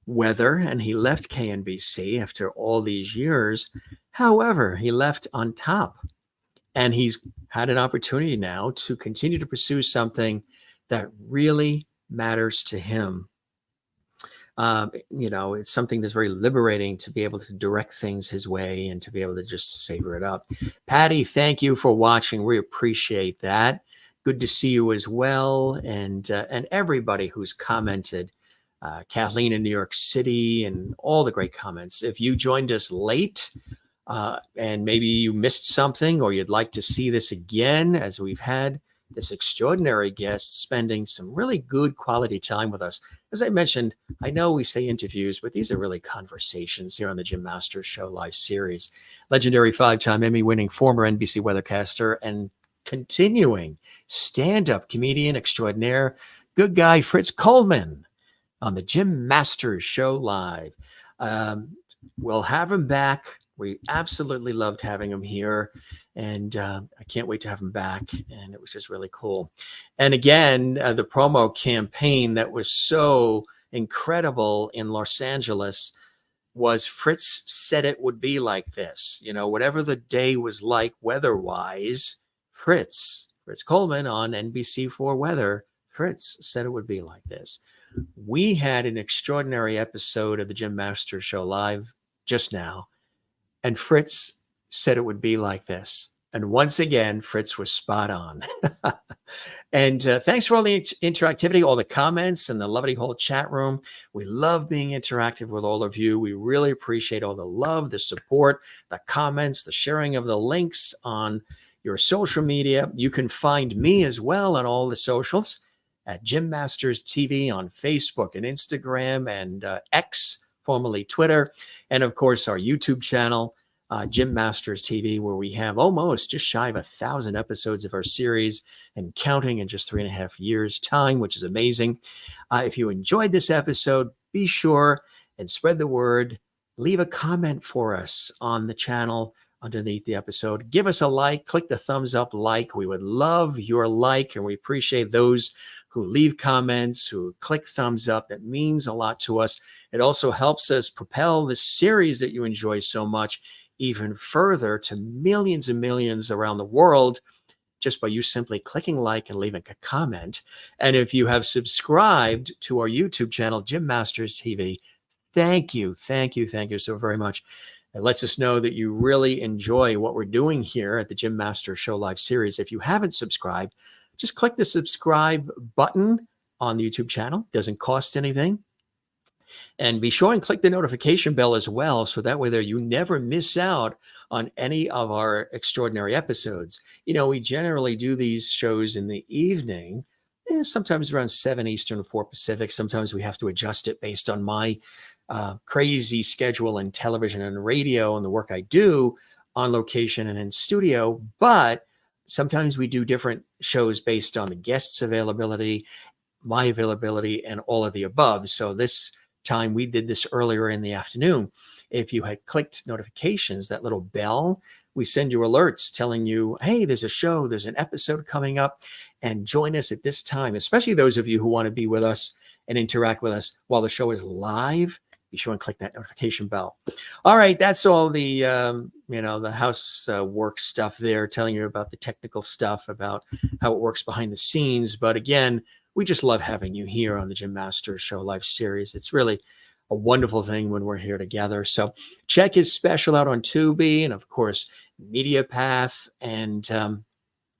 weather and he left KNBC after all these years. However, he left on top, and he's had an opportunity now to continue to pursue something that really matters to him. It's something that's very liberating to be able to direct things his way and to be able to just savor it up. Patty, thank you for watching. We appreciate that. Good to see you as well. And everybody who's commented, Kathleen in New York City, and all the great comments. If you joined us late and maybe you missed something, or you'd like to see this again, as we've had this extraordinary guest spending some really good quality time with us. As I mentioned, I know we say interviews, but these are really conversations here on the Jim Masters Show live series. Legendary 5-time Emmy-winning former NBC weathercaster and continuing stand-up comedian extraordinaire, good guy Fritz Coleman on the Jim Masters Show live. We'll have him back. We absolutely loved having him here, and I can't wait to have him back. And it was just really cool. And again, the promo campaign that was so incredible in Los Angeles was Fritz said it would be like this. Whatever the day was like weather-wise, Fritz Coleman on NBC4 Weather, Fritz said it would be like this. We had an extraordinary episode of the Jim Masters Show live just now, and Fritz said it would be like this. And once again, Fritz was spot on. And thanks for all the interactivity, all the comments, and the lovely whole chat room. We love being interactive with all of you. We really appreciate all the love, the support, the comments, the sharing of the links on your social media. You can find me as well on all the socials at Jim Masters TV on Facebook and Instagram and X, formerly Twitter, and of course our YouTube channel, Jim Masters TV, where we have almost just shy of 1,000 episodes of our series and counting in just 3.5 years' time, which is amazing. If you enjoyed this episode, be sure and spread the word. Leave a comment for us on the channel underneath the episode. Give us a like. Click the thumbs up like. We would love your like, and we appreciate those who leave comments, who click thumbs up. That means a lot to us. It also helps us propel this series that you enjoy so much even further to millions and millions around the world just by you simply clicking like and leaving a comment. And if you have subscribed to our YouTube channel, Jim Masters TV, thank you so very much. It lets us know that you really enjoy what we're doing here at the Jim Masters Show Live series. If you haven't subscribed, just click the subscribe button on the YouTube channel. Doesn't cost anything. And be sure and click the notification bell as well, so that way there you never miss out on any of our extraordinary episodes. You know, we generally do these shows in the evening, sometimes around 7 Eastern, 4 Pacific. Sometimes we have to adjust it based on my crazy schedule in television and radio and the work I do on location and in studio. But sometimes we do different shows based on the guests' availability, my availability, and all of the above. So this time we did this earlier in the afternoon. If you had clicked notifications, that little bell, we send you alerts telling you, hey, there's a show, there's an episode coming up, and join us at this time, especially those of you who want to be with us and interact with us while the show is live. Be sure and click that notification bell. All right, that's all the the house work stuff there, telling you about the technical stuff, about how it works behind the scenes. But again, we just love having you here on the Jim Masters Show Live series. It's really a wonderful thing when we're here together. So check his special out on Tubi and, of course, Media Path. And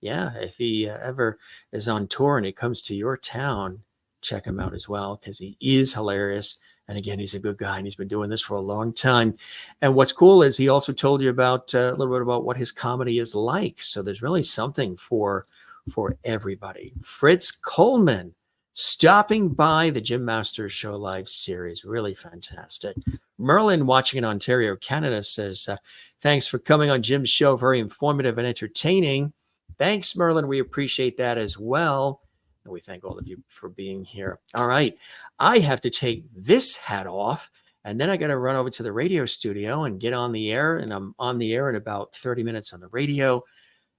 if he ever is on tour and he comes to your town, check him out as well, because he is hilarious. And again, he's a good guy, and he's been doing this for a long time. And what's cool is he also told you about a little bit about what his comedy is like. So there's really something for everybody. Fritz Coleman stopping by the Jim Masters Show Live series. Really fantastic. Merlin, watching in Ontario, Canada, says, thanks for coming on Jim's show. Very informative and entertaining. Thanks, Merlin. We appreciate that as well. And we thank all of you for being here. All right. I have to take this hat off, and then I got to run over to the radio studio and get on the air. And I'm on the air in about 30 minutes on the radio,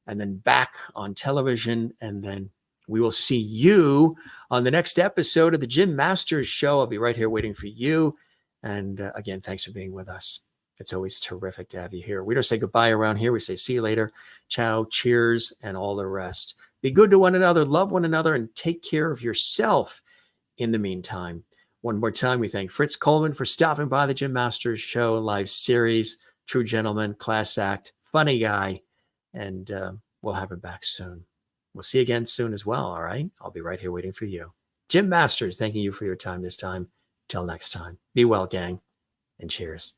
and then back on television. And then we will see you on the next episode of the Jim Masters Show. I'll be right here waiting for you. And again, thanks for being with us. It's always terrific to have you here. We don't say goodbye around here. We say see you later, ciao, cheers, and all the rest. Be good to one another, love one another, and take care of yourself in the meantime. One more time, we thank Fritz Coleman for stopping by the Jim Masters Show Live series. True gentleman, class act, funny guy, and we'll have him back soon. We'll see you again soon as well, all right? I'll be right here waiting for you. Jim Masters, thanking you for your time this time. Till next time. Be well, gang, and cheers.